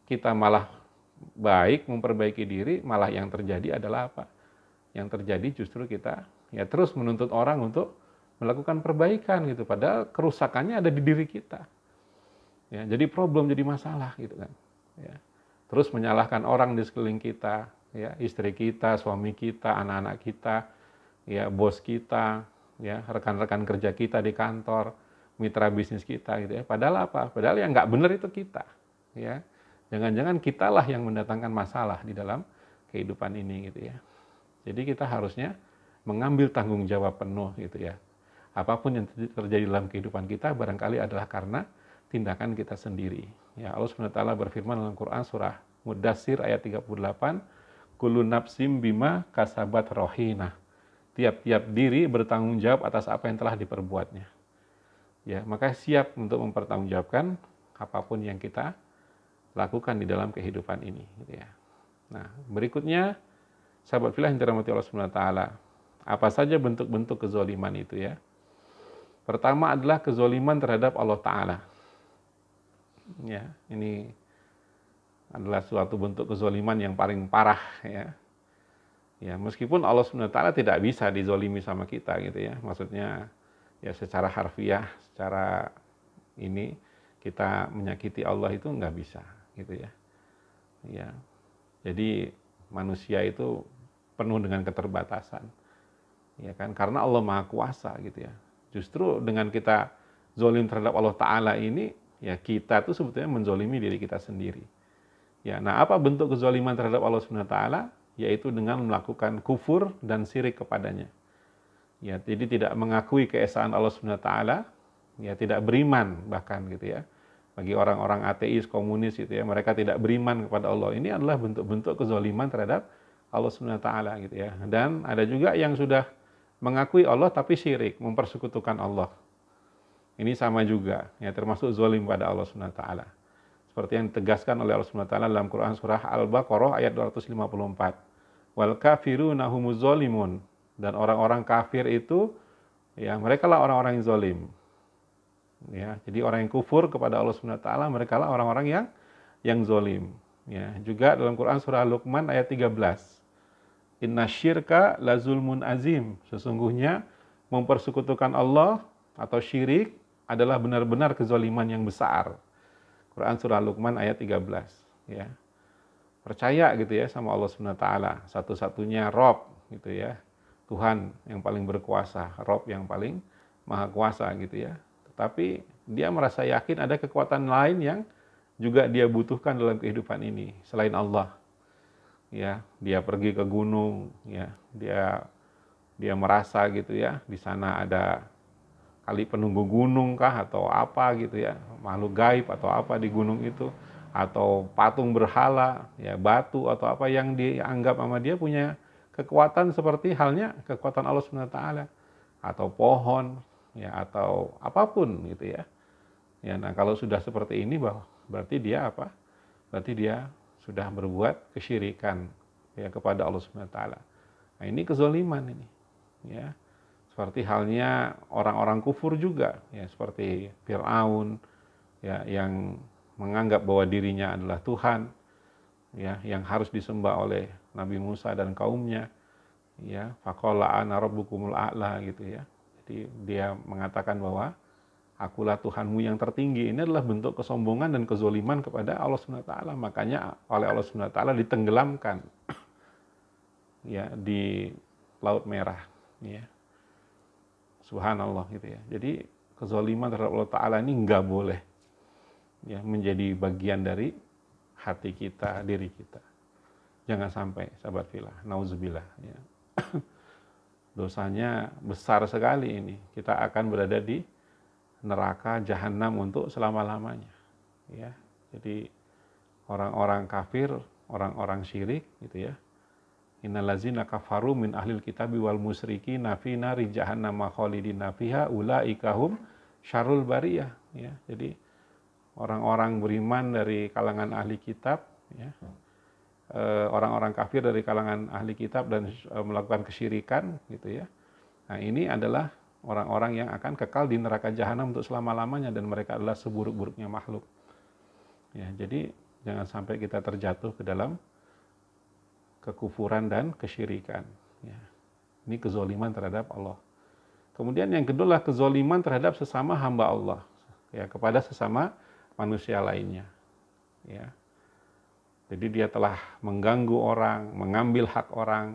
kita malah baik memperbaiki diri, malah yang terjadi adalah apa? Yang terjadi justru kita ya terus menuntut orang untuk melakukan perbaikan gitu, padahal kerusakannya ada di diri kita. Ya, jadi problem, jadi masalah gitu kan. Ya. Terus menyalahkan orang di sekeliling kita, ya, istri kita, suami kita, anak-anak kita, ya, bos kita, ya, rekan-rekan kerja kita di kantor, mitra bisnis kita gitu ya. Padahal apa? Padahal yang nggak benar itu kita. Ya. Jangan-jangan kitalah yang mendatangkan masalah di dalam kehidupan ini gitu ya. Jadi kita harusnya mengambil tanggung jawab penuh gitu ya. Apapun yang terjadi dalam kehidupan kita barangkali adalah karena tindakan kita sendiri. Ya, Allah SWT berfirman dalam Quran surah Mudassir ayat 38, kullu nafsim bima kasabat rohina. Tiap-tiap diri bertanggung jawab atas apa yang telah diperbuatnya. Ya, maka siap untuk mempertanggungjawabkan apapun yang kita lakukan di dalam kehidupan ini gitu ya. Nah, berikutnya, sahabat fillah yang dirahmati Allah Subhanahu wa taala, apa saja bentuk-bentuk kezaliman itu ya? Pertama adalah kezaliman terhadap Allah Ta'ala. Ya, ini adalah suatu bentuk kezaliman yang paling parah ya. Ya, meskipun Allah Subhanahu wa taala tidak bisa dizolimi sama kita gitu ya. Maksudnya ya secara harfiah, secara ini kita menyakiti Allah itu nggak bisa gitu ya. Ya. Jadi manusia itu penuh dengan keterbatasan. Ya kan? Karena Allah Maha Kuasa gitu ya. Justru dengan kita zolim terhadap Allah Ta'ala ini, ya kita tuh sebetulnya menzolimi diri kita sendiri. Ya, nah apa bentuk kezaliman terhadap Allah Subhanahu wa taala? Yaitu dengan melakukan kufur dan syirik kepadanya. Ya, jadi tidak mengakui keesaan Allah Subhanahu wa taala, ya tidak beriman bahkan gitu ya. Bagi orang-orang ateis, komunis gitu ya, mereka tidak beriman kepada Allah. Ini adalah bentuk-bentuk kezaliman terhadap Allah Subhanahu wa taala gitu ya. Dan ada juga yang sudah mengakui Allah tapi syirik, mempersekutukan Allah. Ini sama juga, ya termasuk zalim pada Allah Subhanahu wa taala. Seperti yang ditegaskan oleh Allah Subhanahu wa taala dalam Quran surah Al-Baqarah ayat 254. Wal kafiruna humuz zalimun, dan orang-orang kafir itu ya mereka lah orang-orang yang zalim. Ya, jadi orang yang kufur kepada Allah Subhanahu wa taala mereka lah orang-orang yang zalim. Ya, juga dalam Quran surah Luqman ayat 13. Inna syirka la zulmun azim. Sesungguhnya mempersekutukan Allah atau syirik adalah benar-benar kezaliman yang besar. Quran surah Luqman ayat 13. Ya. Percaya gitu ya sama Allah Subhanahu wa taala, satu-satunya Rob gitu ya. Tuhan yang paling berkuasa, Rob yang paling maha kuasa gitu ya. Tetapi dia merasa yakin ada kekuatan lain yang juga dia butuhkan dalam kehidupan ini selain Allah. Ya, dia pergi ke gunung, ya, dia merasa gitu ya, di sana ada kali penunggu gunung kah atau apa gitu ya, makhluk gaib atau apa di gunung itu, atau patung berhala, ya, batu atau apa yang dianggap sama dia punya kekuatan seperti halnya kekuatan Allah Subhanahu wa taala, atau pohon, ya, atau apapun gitu ya. Ya, nah kalau sudah seperti ini berarti dia apa? Berarti dia sudah berbuat kesyirikan ya kepada Allah Subhanahu wa taala. Nah, ini kezaliman ini. Ya. Seperti halnya orang-orang kufur juga ya, seperti Firaun ya yang menganggap bahwa dirinya adalah Tuhan ya, yang harus disembah oleh Nabi Musa dan kaumnya. Ya, faqala ana rabbukumul a'la gitu ya. Jadi dia mengatakan bahwa akulah Tuhanmu yang tertinggi. Ini adalah bentuk kesombongan dan kezaliman kepada Allah Subhanahu wa taala. Makanya oleh Allah Subhanahu wa taala ditenggelamkan ya di Laut Merah ya. Subhanallah gitu ya. Jadi kezaliman terhadap Allah taala ini enggak boleh ya menjadi bagian dari hati kita, diri kita. Jangan sampai, sahabat fillah, nauzubillah ya. Dosanya besar sekali ini. Kita akan berada di neraka jahanam untuk selama-lamanya ya. Jadi orang-orang kafir, orang-orang syirik gitu ya, innallazina kafaru min ahlil kitabi wal musyrikina fi nari jahannam khalidina fiha ulaika hum syarrul bariyah ya. Jadi orang-orang beriman dari kalangan ahli kitab ya, orang-orang kafir dari kalangan ahli kitab dan melakukan kesyirikan gitu ya. Nah, ini adalah orang-orang yang akan kekal di neraka jahanam untuk selama-lamanya, dan mereka adalah seburuk-buruknya makhluk. Ya, jadi jangan sampai kita terjatuh ke dalam kekufuran dan kesyirikan. Ya. Ini kezoliman terhadap Allah. Kemudian yang kedua adalah kezoliman terhadap sesama hamba Allah, ya, kepada sesama manusia lainnya. Ya. Jadi dia telah mengganggu orang, mengambil hak orang,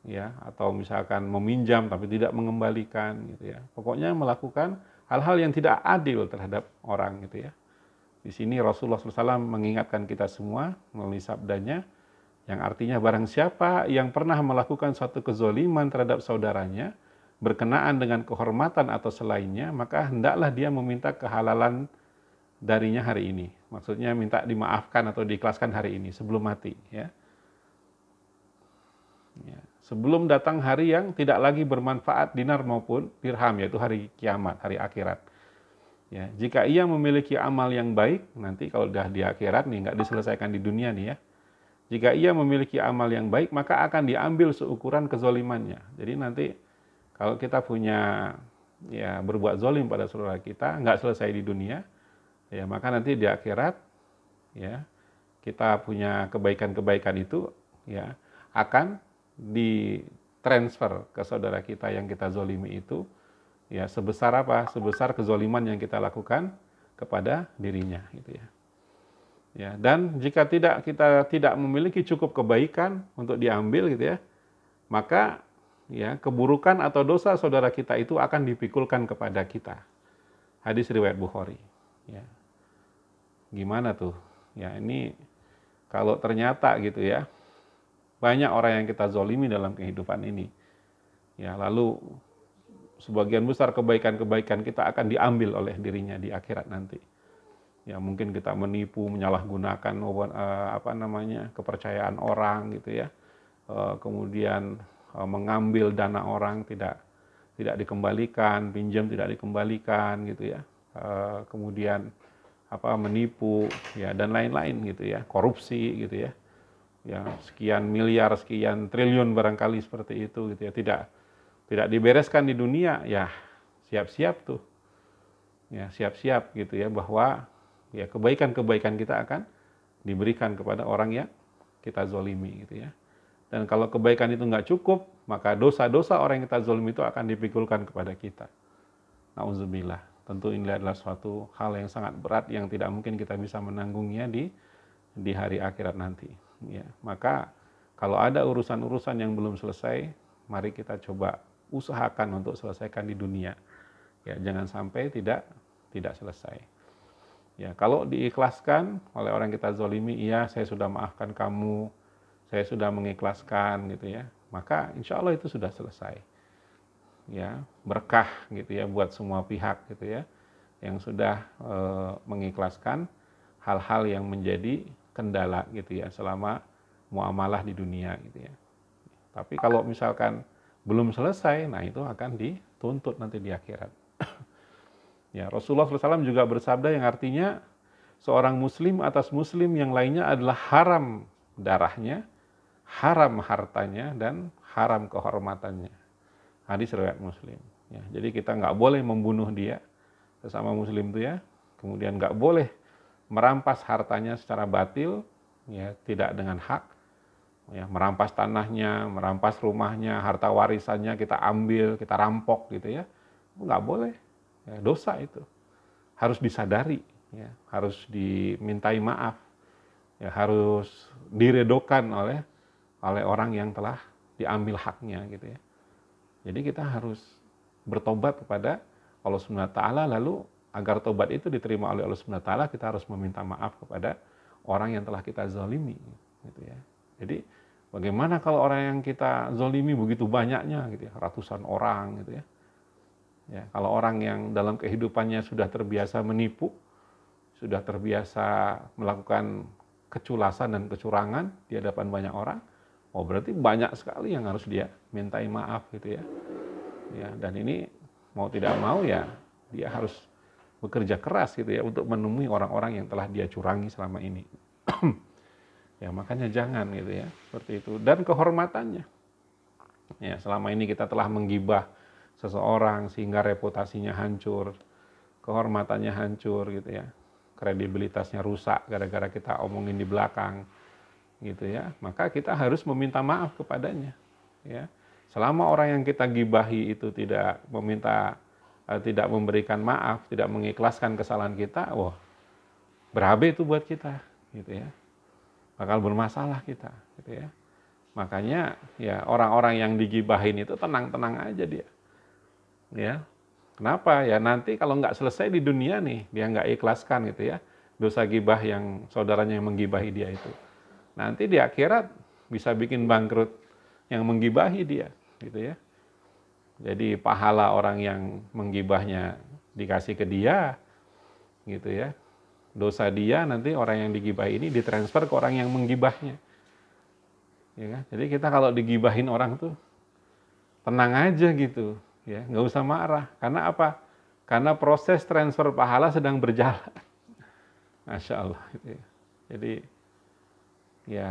ya, atau misalkan meminjam tapi tidak mengembalikan gitu ya. Pokoknya melakukan hal-hal yang tidak adil terhadap orang gitu ya. Di sini Rasulullah SAW mengingatkan kita semua melalui sabdanya yang artinya barang siapa yang pernah melakukan suatu kezoliman terhadap saudaranya berkenaan dengan kehormatan atau selainnya, maka hendaklah dia meminta kehalalan darinya hari ini. Maksudnya minta dimaafkan atau diikhlaskan hari ini sebelum mati ya. Ya. Sebelum datang hari yang tidak lagi bermanfaat dinar maupun dirham, yaitu hari kiamat, hari akhirat. Ya, jika ia memiliki amal yang baik, nanti kalau sudah di akhirat nih, nggak diselesaikan di dunia nih ya, Jika ia memiliki amal yang baik, maka akan diambil seukuran kezolimannya. Jadi nanti kalau kita punya ya berbuat zolim pada saudara kita, nggak selesai di dunia, ya maka nanti di akhirat ya kita punya kebaikan-kebaikan itu ya akan ditransfer ke saudara kita yang kita zolimi itu ya sebesar apa? Sebesar kezoliman yang kita lakukan kepada dirinya gitu ya. Ya, dan jika kita tidak memiliki cukup kebaikan untuk diambil gitu ya, maka ya keburukan atau dosa saudara kita itu akan dipikulkan kepada kita. Hadis riwayat Bukhari. Ya. Gimana tuh? Ya ini kalau ternyata gitu ya, banyak orang yang kita zolimi dalam kehidupan ini. Ya, lalu sebagian besar kebaikan-kebaikan kita akan diambil oleh dirinya di akhirat nanti. Ya mungkin kita menipu, menyalahgunakan kepercayaan orang gitu ya, kemudian mengambil dana orang tidak dikembalikan, pinjam tidak dikembalikan gitu ya, kemudian menipu ya dan lain-lain gitu ya, korupsi gitu ya, ya sekian miliar, sekian triliun barangkali seperti itu gitu ya, tidak dibereskan di dunia ya siap-siap tuh, ya siap-siap gitu ya bahwa ya kebaikan-kebaikan kita akan diberikan kepada orang yang kita zolimi gitu ya. Dan kalau kebaikan itu nggak cukup, maka dosa-dosa orang yang kita zolimi itu akan dipikulkan kepada kita. Nauzubillah. Tentu ini adalah suatu hal yang sangat berat yang tidak mungkin kita bisa menanggungnya di hari akhirat nanti. Ya, maka kalau ada urusan-urusan yang belum selesai, mari kita coba usahakan untuk selesaikan di dunia. Ya, jangan sampai tidak selesai. Ya, kalau diikhlaskan oleh orang kita zolimi, iya saya sudah maafkan kamu, saya sudah mengikhlaskan gitu ya, maka insya Allah itu sudah selesai. Ya, berkah gitu ya buat semua pihak gitu ya, yang sudah mengikhlaskan hal-hal yang menjadi kendala gitu ya selama muamalah di dunia gitu ya. Tapi kalau misalkan belum selesai, nah itu akan dituntut nanti di akhirat. Ya, Rasulullah SAW juga bersabda yang artinya seorang muslim atas muslim yang lainnya adalah haram darahnya, haram hartanya, dan haram kehormatannya. Hadis riwayat Muslim. Ya, jadi kita nggak boleh membunuh dia, sesama muslim itu ya. Kemudian nggak boleh merampas hartanya secara batil, ya tidak dengan hak. Ya, merampas tanahnya, merampas rumahnya, harta warisannya kita ambil, kita rampok gitu ya. Nggak boleh. Ya, dosa itu harus disadari, ya, harus dimintai maaf, ya, harus diredokan oleh orang yang telah diambil haknya gitu ya. Jadi kita harus bertobat kepada Allah Subhanahu wa taala, lalu agar tobat itu diterima oleh Allah Subhanahu wa taala kita harus meminta maaf kepada orang yang telah kita zalimi gitu ya. Jadi bagaimana kalau orang yang kita zalimi begitu banyaknya gitu ya, ratusan orang gitu ya. Ya, kalau orang yang dalam kehidupannya sudah terbiasa menipu, sudah terbiasa melakukan keculasan dan kecurangan di hadapan banyak orang, oh berarti banyak sekali yang harus dia mintai maaf gitu ya. Ya, dan ini mau tidak mau ya dia harus bekerja keras gitu ya untuk menemui orang-orang yang telah dia curangi selama ini. Ya, makanya jangan gitu ya, seperti itu. Dan kehormatannya. Ya, selama ini kita telah menggibah seseorang sehingga reputasinya hancur, kehormatannya hancur gitu ya, kredibilitasnya rusak gara-gara kita omongin di belakang gitu ya, maka kita harus meminta maaf kepadanya ya. Selama orang yang kita gibahi itu tidak memberikan maaf, tidak mengikhlaskan kesalahan kita, wah berabe itu buat kita gitu ya, bakal bermasalah kita gitu ya. Makanya ya orang-orang yang digibahin itu tenang-tenang aja dia. Ya, kenapa? Ya nanti kalau nggak selesai di dunia nih, dia nggak ikhlaskan gitu ya, dosa gibah yang saudaranya yang menggibahi dia itu. Nanti di akhirat bisa bikin bangkrut yang menggibahi dia, gitu ya. Jadi pahala orang yang menggibahnya dikasih ke dia, gitu ya. Dosa dia nanti orang yang digibahi ini ditransfer ke orang yang menggibahnya. Ya kan? Jadi kita kalau digibahin orang tuh tenang aja gitu. Ya, nggak usah marah. Karena apa? Karena proses transfer pahala sedang berjalan. Masya Allah. Gitu ya. Jadi, ya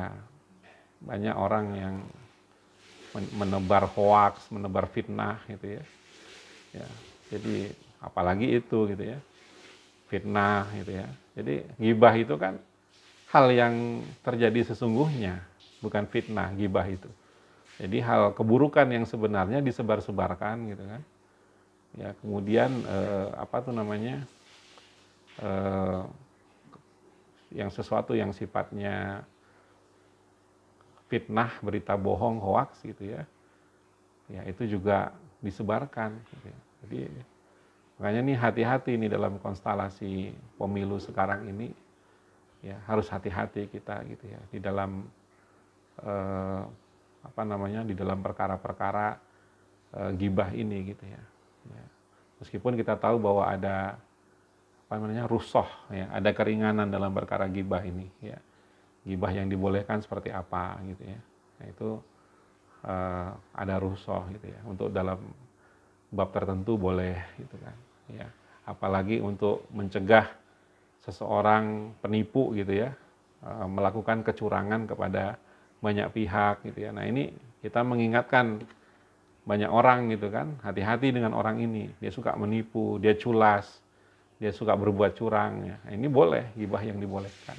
banyak orang yang menebar hoaks, menebar fitnah gitu ya. Ya, jadi apalagi itu gitu ya, fitnah gitu ya. Jadi ghibah itu kan hal yang terjadi sesungguhnya, bukan fitnah ghibah itu. Jadi hal keburukan yang sebenarnya disebar-sebarkan gitu kan. Ya, kemudian apa tuh namanya? Yang sesuatu yang sifatnya fitnah, berita bohong, hoaks gitu ya. Ya, itu juga disebarkan gitu ya. Jadi makanya nih hati-hati nih dalam konstelasi pemilu sekarang ini, ya harus hati-hati kita gitu ya di dalam apa namanya, di dalam perkara-perkara ghibah ini gitu ya. Ya. Meskipun kita tahu bahwa ada apa namanya, rukhsah ya, ada keringanan dalam perkara ghibah ini ya. Ghibah yang dibolehkan seperti apa gitu ya. Nah, itu ada rukhsah gitu ya. Untuk dalam bab tertentu boleh gitu kan. Ya. Apalagi untuk mencegah seseorang penipu gitu ya, melakukan kecurangan kepada banyak pihak gitu ya. Nah, ini kita mengingatkan banyak orang gitu kan, hati-hati dengan orang ini. Dia suka menipu, dia culas, dia suka berbuat curang ya. Nah, ini boleh ghibah yang dibolehkan.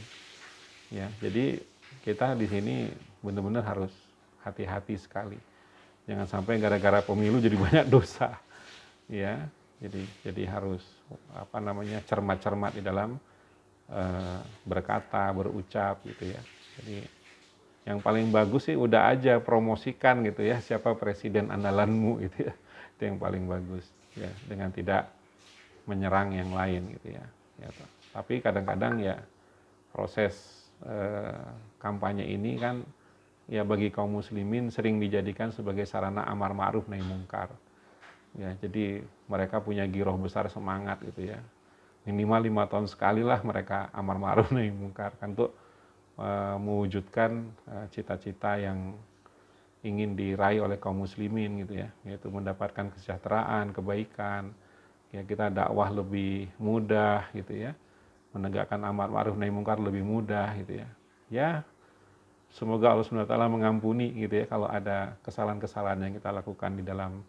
Ya, jadi kita di sini benar-benar harus hati-hati sekali. Jangan sampai gara-gara pemilu jadi banyak dosa. Ya, jadi harus apa namanya, cermat-cermat di dalam berkata, berucap gitu ya. Jadi yang paling bagus sih udah aja promosikan gitu ya, siapa presiden andalanmu gitu ya. Itu yang paling bagus ya, dengan tidak menyerang yang lain gitu ya. Ya, tapi kadang-kadang ya proses kampanye ini kan ya bagi kaum muslimin sering dijadikan sebagai sarana amar ma'ruf nahi mungkar. Ya, jadi mereka punya giroh besar semangat gitu ya. Minimal 5 tahun sekali lah mereka amar ma'ruf nahi mungkar kan, untuk mewujudkan cita-cita yang ingin diraih oleh kaum muslimin gitu ya, yaitu mendapatkan kesejahteraan, kebaikan. Ya, kita dakwah lebih mudah gitu ya. Menegakkan amar ma'ruf nahi mungkar lebih mudah gitu ya. Ya, semoga Allah SWT mengampuni gitu ya kalau ada kesalahan-kesalahan yang kita lakukan di dalam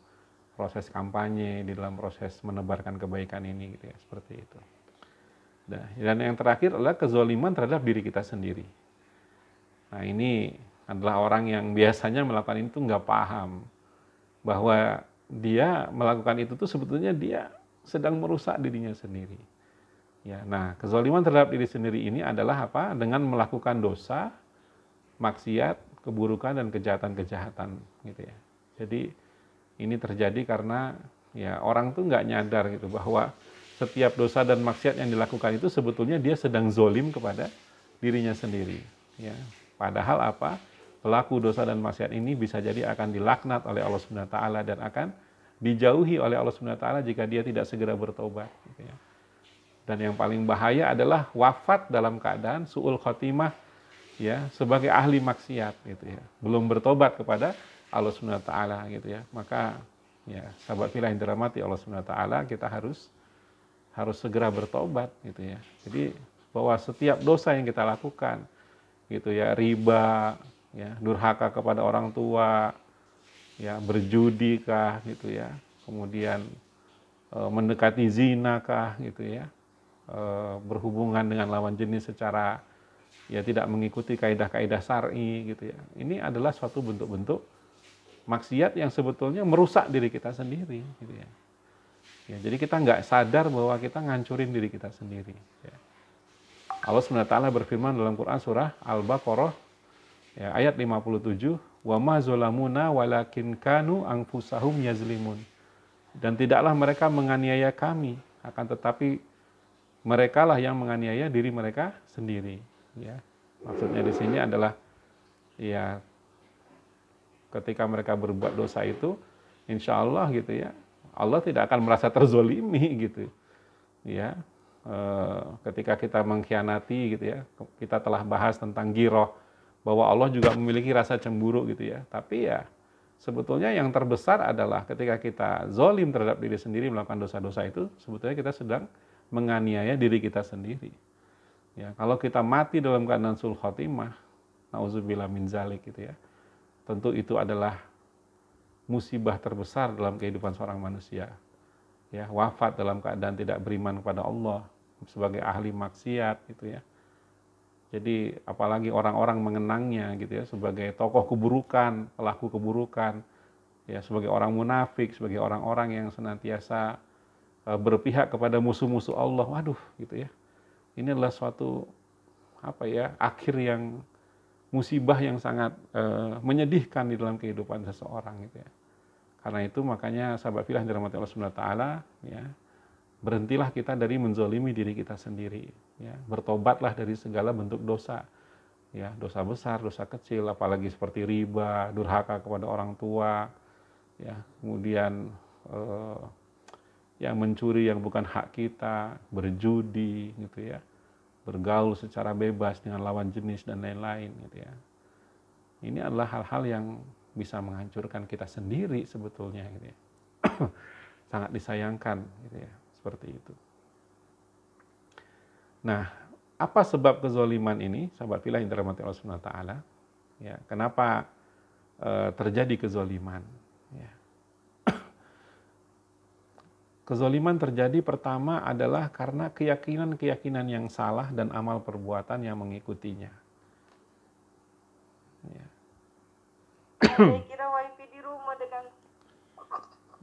proses kampanye, di dalam proses menebarkan kebaikan ini gitu ya, seperti itu. Dan yang terakhir adalah kezaliman terhadap diri kita sendiri. Nah, ini adalah orang yang biasanya melakukan itu nggak paham bahwa dia melakukan itu tuh sebetulnya dia sedang merusak dirinya sendiri. Ya, nah, kezaliman terhadap diri sendiri ini adalah apa? Dengan melakukan dosa, maksiat, keburukan dan kejahatan-kejahatan gitu ya. Jadi ini terjadi karena ya orang tuh nggak nyadar gitu bahwa setiap dosa dan maksiat yang dilakukan itu sebetulnya dia sedang zolim kepada dirinya sendiri. Ya. Padahal apa? Pelaku dosa dan maksiat ini bisa jadi akan dilaknat oleh Allah Subhanahu wa taala dan akan dijauhi oleh Allah Subhanahu wa taala jika dia tidak segera bertobat gitu ya. Dan yang paling bahaya adalah wafat dalam keadaan su'ul khotimah ya, sebagai ahli maksiat gitu ya. Belum bertobat kepada Allah Subhanahu wa taala gitu ya. Maka ya, sahabat fillah yang dirahmati Allah Subhanahu wa taala, kita harus segera bertobat gitu ya. Jadi bahwa setiap dosa yang kita lakukan gitu ya, riba, ya, durhaka kepada orang tua, ya, berjudi kah gitu ya. Kemudian mendekati zina kah gitu ya. Berhubungan dengan lawan jenis secara ya tidak mengikuti kaidah-kaidah syar'i gitu ya. Ini adalah suatu bentuk-bentuk maksiat yang sebetulnya merusak diri kita sendiri gitu ya. Ya, jadi kita nggak sadar bahwa kita ngancurin diri kita sendiri ya. Allah SWT berfirman dalam Quran surah Al-Baqarah ya, ayat 57, wa ma zolamuna walakin kanu anfusahum yazlimun. Dan tidaklah mereka menganiaya kami, akan tetapi mereka lah yang menganiaya diri mereka sendiri ya. Maksudnya di sini adalah ya ketika mereka berbuat dosa itu, insya Allah gitu ya, Allah tidak akan merasa terzolimi gitu ya. Ketika kita mengkhianati gitu ya, kita telah bahas tentang giroh, bahwa Allah juga memiliki rasa cemburu gitu ya. Tapi ya sebetulnya yang terbesar adalah ketika kita zolim terhadap diri sendiri, melakukan dosa-dosa itu, sebetulnya kita sedang menganiaya diri kita sendiri. Ya, kalau kita mati dalam keadaan sul khotimah, Nauzubillah min zalik gitu ya. Tentu itu adalah musibah terbesar dalam kehidupan seorang manusia. Ya, wafat dalam keadaan tidak beriman kepada Allah sebagai ahli maksiat gitu ya. Jadi apalagi orang-orang mengenangnya gitu ya sebagai tokoh keburukan, pelaku keburukan, ya sebagai orang munafik, sebagai orang-orang yang senantiasa berpihak kepada musuh-musuh Allah. Waduh, gitu ya. Ini adalah suatu akhir yang musibah yang sangat menyedihkan di dalam kehidupan seseorang gitu ya. Karena itu makanya sahabat fillah dirahmati Allah Subhanahu wa taala ya, berhentilah kita dari menzolimi diri kita sendiri ya. Bertobatlah dari segala bentuk dosa. Ya, dosa besar, dosa kecil, apalagi seperti riba, durhaka kepada orang tua, ya, kemudian yang mencuri yang bukan hak kita, berjudi gitu ya. Bergaul secara bebas dengan lawan jenis dan lain-lain gitu ya. Ini adalah hal-hal yang bisa menghancurkan kita sendiri sebetulnya gitu ya. Sangat disayangkan gitu ya, seperti itu. Nah, apa sebab kezaliman ini? Sahabat fillah yang dirahmati Allah Subhanahu wa taala. Ya, kenapa terjadi kezaliman? Ya. Kezaliman terjadi pertama adalah karena keyakinan-keyakinan yang salah dan amal perbuatan yang mengikutinya. Ya. Saya kira wifi di rumah dengan.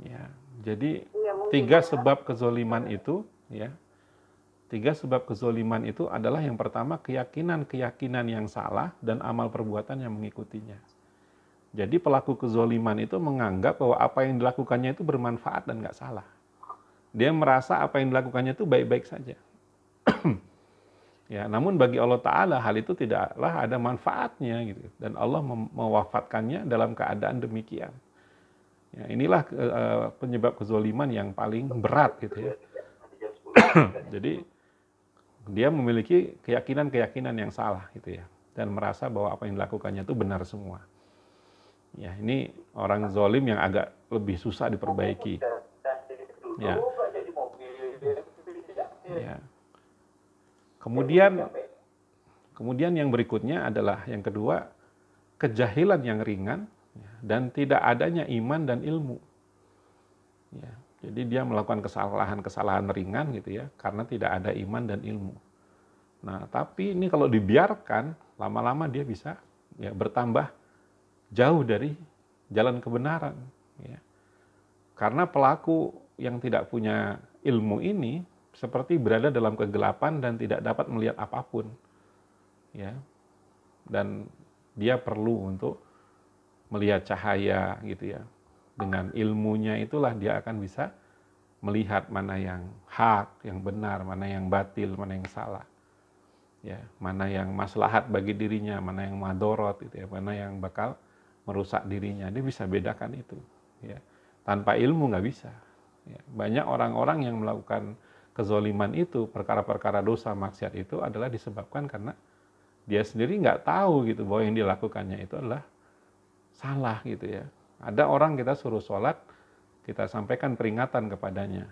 Ya, jadi tiga sebab kezaliman itu, ya, tiga sebab kezaliman itu adalah yang pertama keyakinan-keyakinan yang salah dan amal perbuatan yang mengikutinya. Jadi pelaku kezaliman itu menganggap bahwa apa yang dilakukannya itu bermanfaat dan nggak salah. Dia merasa apa yang dilakukannya itu baik-baik saja. Ya, namun bagi Allah Ta'ala hal itu tidaklah ada manfaatnya gitu. Dan Allah mewafatkannya dalam keadaan demikian. Ya, inilah penyebab kezaliman yang paling berat gitu ya. Jadi dia memiliki keyakinan-keyakinan yang salah gitu ya. Dan merasa bahwa apa yang dilakukannya itu benar semua. Ya, ini orang zalim yang agak lebih susah diperbaiki. Ya. Ya. Kemudian yang berikutnya adalah yang kedua, kejahilan yang ringan dan tidak adanya iman dan ilmu. Ya, jadi dia melakukan kesalahan-kesalahan ringan gitu ya, karena tidak ada iman dan ilmu. Nah, tapi ini kalau dibiarkan, lama-lama dia bisa ya bertambah jauh dari jalan kebenaran. Ya. Karena pelaku yang tidak punya ilmu ini seperti berada dalam kegelapan dan tidak dapat melihat apapun, ya. Dan dia perlu untuk melihat cahaya, gitu ya. Dengan ilmunya itulah dia akan bisa melihat mana yang hak, yang benar, mana yang batil, mana yang salah, ya. Mana yang maslahat bagi dirinya, mana yang madorot, gitu ya. Mana yang bakal merusak dirinya. Dia bisa bedakan itu, ya. Tanpa ilmu nggak bisa. Ya. Banyak orang-orang yang melakukan kezaliman itu, perkara-perkara dosa maksiat itu adalah disebabkan karena dia sendiri nggak tahu gitu bahwa yang dilakukannya itu adalah salah gitu ya. Ada orang kita suruh sholat, kita sampaikan peringatan kepadanya.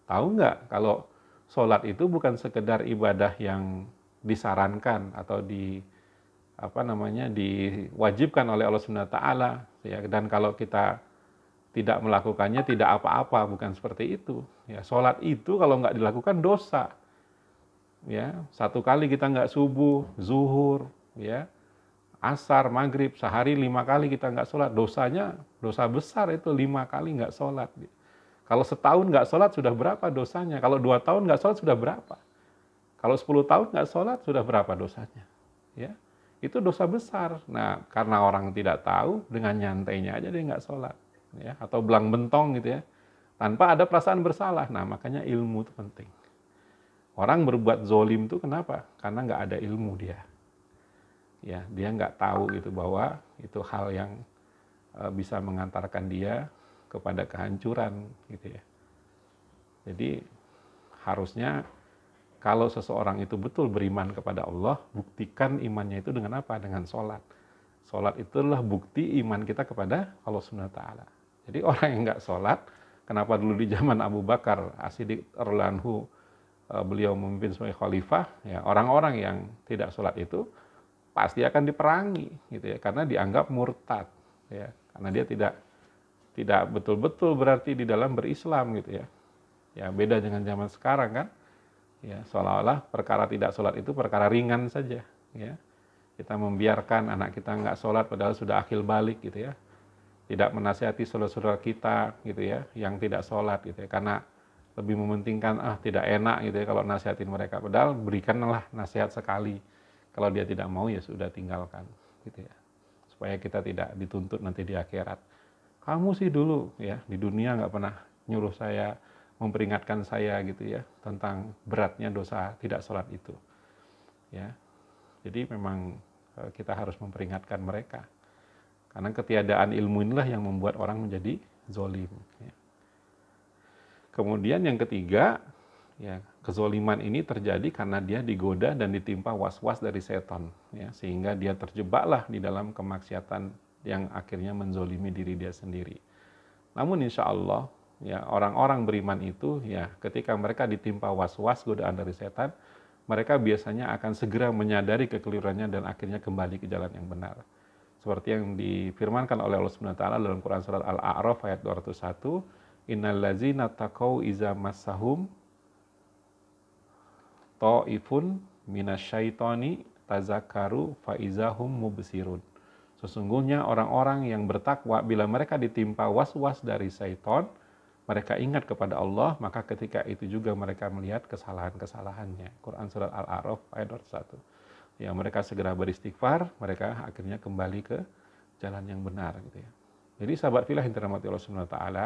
Tahu nggak kalau sholat itu bukan sekedar ibadah yang disarankan atau diwajibkan oleh Allah Subhanahu wa taala ya, dan kalau kita tidak melakukannya tidak apa-apa, bukan seperti itu. Ya, sholat itu kalau nggak dilakukan dosa. Ya, satu kali kita nggak subuh, zuhur, ya, asar, maghrib, sehari 5 kali kita nggak sholat, dosanya dosa besar itu 5 kali nggak sholat. Kalau setahun nggak sholat sudah berapa dosanya? Kalau 2 tahun nggak sholat sudah berapa? Kalau 10 tahun nggak sholat sudah berapa dosanya? Ya, itu dosa besar. Nah, karena orang tidak tahu, dengan nyantainya aja dia nggak sholat. Ya, atau belang bentong gitu ya, tanpa ada perasaan bersalah. Nah, makanya ilmu itu penting. Orang berbuat zolim itu kenapa? Karena nggak ada ilmu dia. Ya, dia nggak tahu gitu bahwa itu hal yang bisa mengantarkan dia kepada kehancuran gitu ya. Jadi harusnya kalau seseorang itu betul beriman kepada Allah, buktikan imannya itu dengan apa? Dengan sholat. Sholat itu adalah bukti iman kita kepada Allah Subhanahu wa taala. Jadi orang yang nggak sholat, kenapa dulu di zaman Abu Bakar As-Siddiq radhiyallahu anhu beliau memimpin sebagai khalifah, ya orang-orang yang tidak sholat itu pasti akan diperangi gitu ya, karena dianggap murtad ya, karena dia tidak betul-betul berarti di dalam berislam gitu ya. Ya beda dengan zaman sekarang kan, ya seolah-olah perkara tidak sholat itu perkara ringan saja ya. Kita membiarkan anak kita nggak sholat padahal sudah akil balik gitu ya, tidak menasihati saudara-saudara kita gitu ya yang tidak sholat gitu ya, karena lebih mementingkan tidak enak gitu ya kalau nasihatin mereka, padahal berikanlah nasihat sekali, kalau dia tidak mau ya sudah tinggalkan gitu ya, supaya kita tidak dituntut nanti di akhirat. Kamu sih dulu ya di dunia nggak pernah nyuruh saya, memperingatkan saya gitu ya tentang beratnya dosa tidak sholat itu ya. Jadi memang kita harus memperingatkan mereka, karena ketiadaan ilmu inilah yang membuat orang menjadi zolim ya. Kemudian yang ketiga ya, kezoliman ini terjadi karena dia digoda dan ditimpa was-was dari setan ya, sehingga dia terjebaklah di dalam kemaksiatan yang akhirnya menzolimi diri dia sendiri. Namun insya Allah ya, orang-orang beriman itu ya, ketika mereka ditimpa was-was godaan dari setan, mereka biasanya akan segera menyadari kekeliruannya dan akhirnya kembali ke jalan yang benar. Seperti yang difirmankan oleh Allah Subhanahu wa taala dalam Quran surat Al-A'raf ayat 201, innal ladzina taqau iza massahum ta'ifun minasyaitoni tazakkaru faizahum mubsirun. Sesungguhnya orang-orang yang bertakwa bila mereka ditimpa was-was dari syaitan, mereka ingat kepada Allah, maka ketika itu juga mereka melihat kesalahan-kesalahannya. Quran surat Al-A'raf ayat 21. Ya, mereka segera beristighfar, mereka akhirnya kembali ke jalan yang benar gitu ya. Jadi sahabat fillah yang dirahmati Allah Subhanahu wa taala,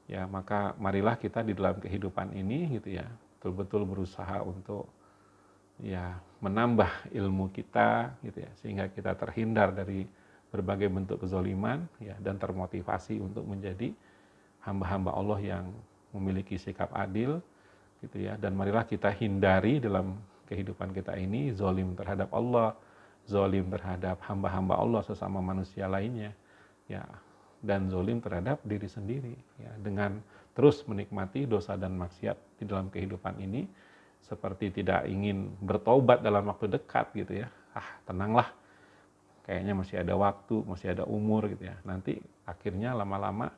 ya maka marilah kita di dalam kehidupan ini gitu ya, betul-betul berusaha untuk ya menambah ilmu kita gitu ya, sehingga kita terhindar dari berbagai bentuk kezaliman ya, dan termotivasi untuk menjadi hamba-hamba Allah yang memiliki sikap adil gitu ya. Dan marilah kita hindari dalam kehidupan kita ini zalim terhadap Allah, zalim terhadap hamba-hamba Allah sesama manusia lainnya ya, dan zalim terhadap diri sendiri ya, dengan terus menikmati dosa dan maksiat di dalam kehidupan ini, seperti tidak ingin bertobat dalam waktu dekat gitu ya. Tenanglah, kayaknya masih ada waktu, masih ada umur gitu ya. Nanti akhirnya lama-lama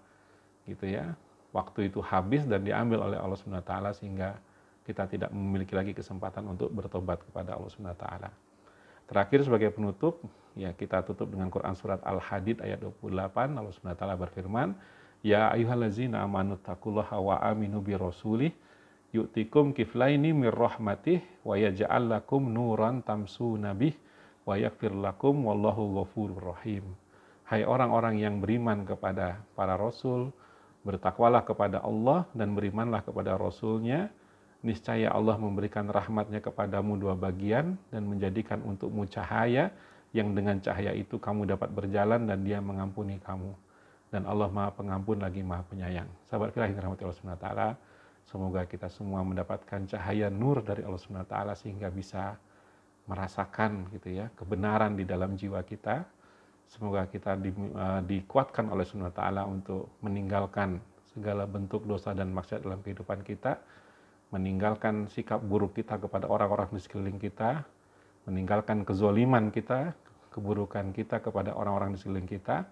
gitu ya, waktu itu habis dan diambil oleh Allah Subhanahu wa taala, sehingga kita tidak memiliki lagi kesempatan untuk bertobat kepada Allah Subhanahu wa taala. Terakhir sebagai penutup, ya kita tutup dengan Quran surat Al-Hadid ayat 28. Allah Subhanahu wa taala berfirman, ya ayyuhallazina amanu taqullaha wa aminu bi rasulih yu'tikum kiflaini mir rahmatih wa yaj'al lakum nuran tamsuna bih wa yaghfir lakum wallahu ghafurur rahim. Hai orang-orang yang beriman kepada para rasul, bertakwalah kepada Allah dan berimanlah kepada rasulnya, niscaya Allah memberikan rahmatnya kepadamu dua bagian dan menjadikan untukmu cahaya yang dengan cahaya itu kamu dapat berjalan dan dia mengampuni kamu. Dan Allah Maha Pengampun lagi Maha Penyayang. Sahabat fillah yang dirahmati Allah Subhanahu wa taala, semoga kita semua mendapatkan cahaya nur dari Allah Subhanahu wa taala sehingga bisa merasakan gitu ya kebenaran di dalam jiwa kita. Semoga kita dikuatkan oleh Subhanahu wa taala untuk meninggalkan segala bentuk dosa dan maksiat dalam kehidupan kita, meninggalkan sikap buruk kita kepada orang-orang di sekeliling kita, meninggalkan kezoliman kita, keburukan kita kepada orang-orang di sekeliling kita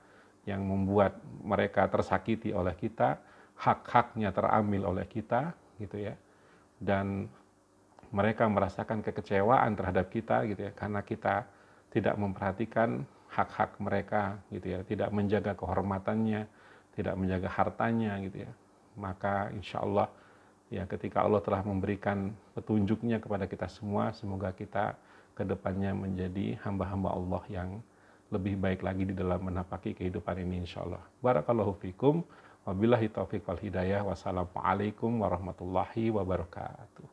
yang membuat mereka tersakiti oleh kita, hak-haknya terambil oleh kita gitu ya, dan mereka merasakan kekecewaan terhadap kita gitu ya, karena kita tidak memperhatikan hak-hak mereka gitu ya, tidak menjaga kehormatannya, tidak menjaga hartanya gitu ya. Maka insya Allah ya, ketika Allah telah memberikan petunjuknya kepada kita semua, semoga kita kedepannya menjadi hamba-hamba Allah yang lebih baik lagi di dalam menapaki kehidupan ini insya Allah. Barakallahu fikum. Wabillahi taufiq wal hidayah. Wassalamualaikum warahmatullahi wabarakatuh.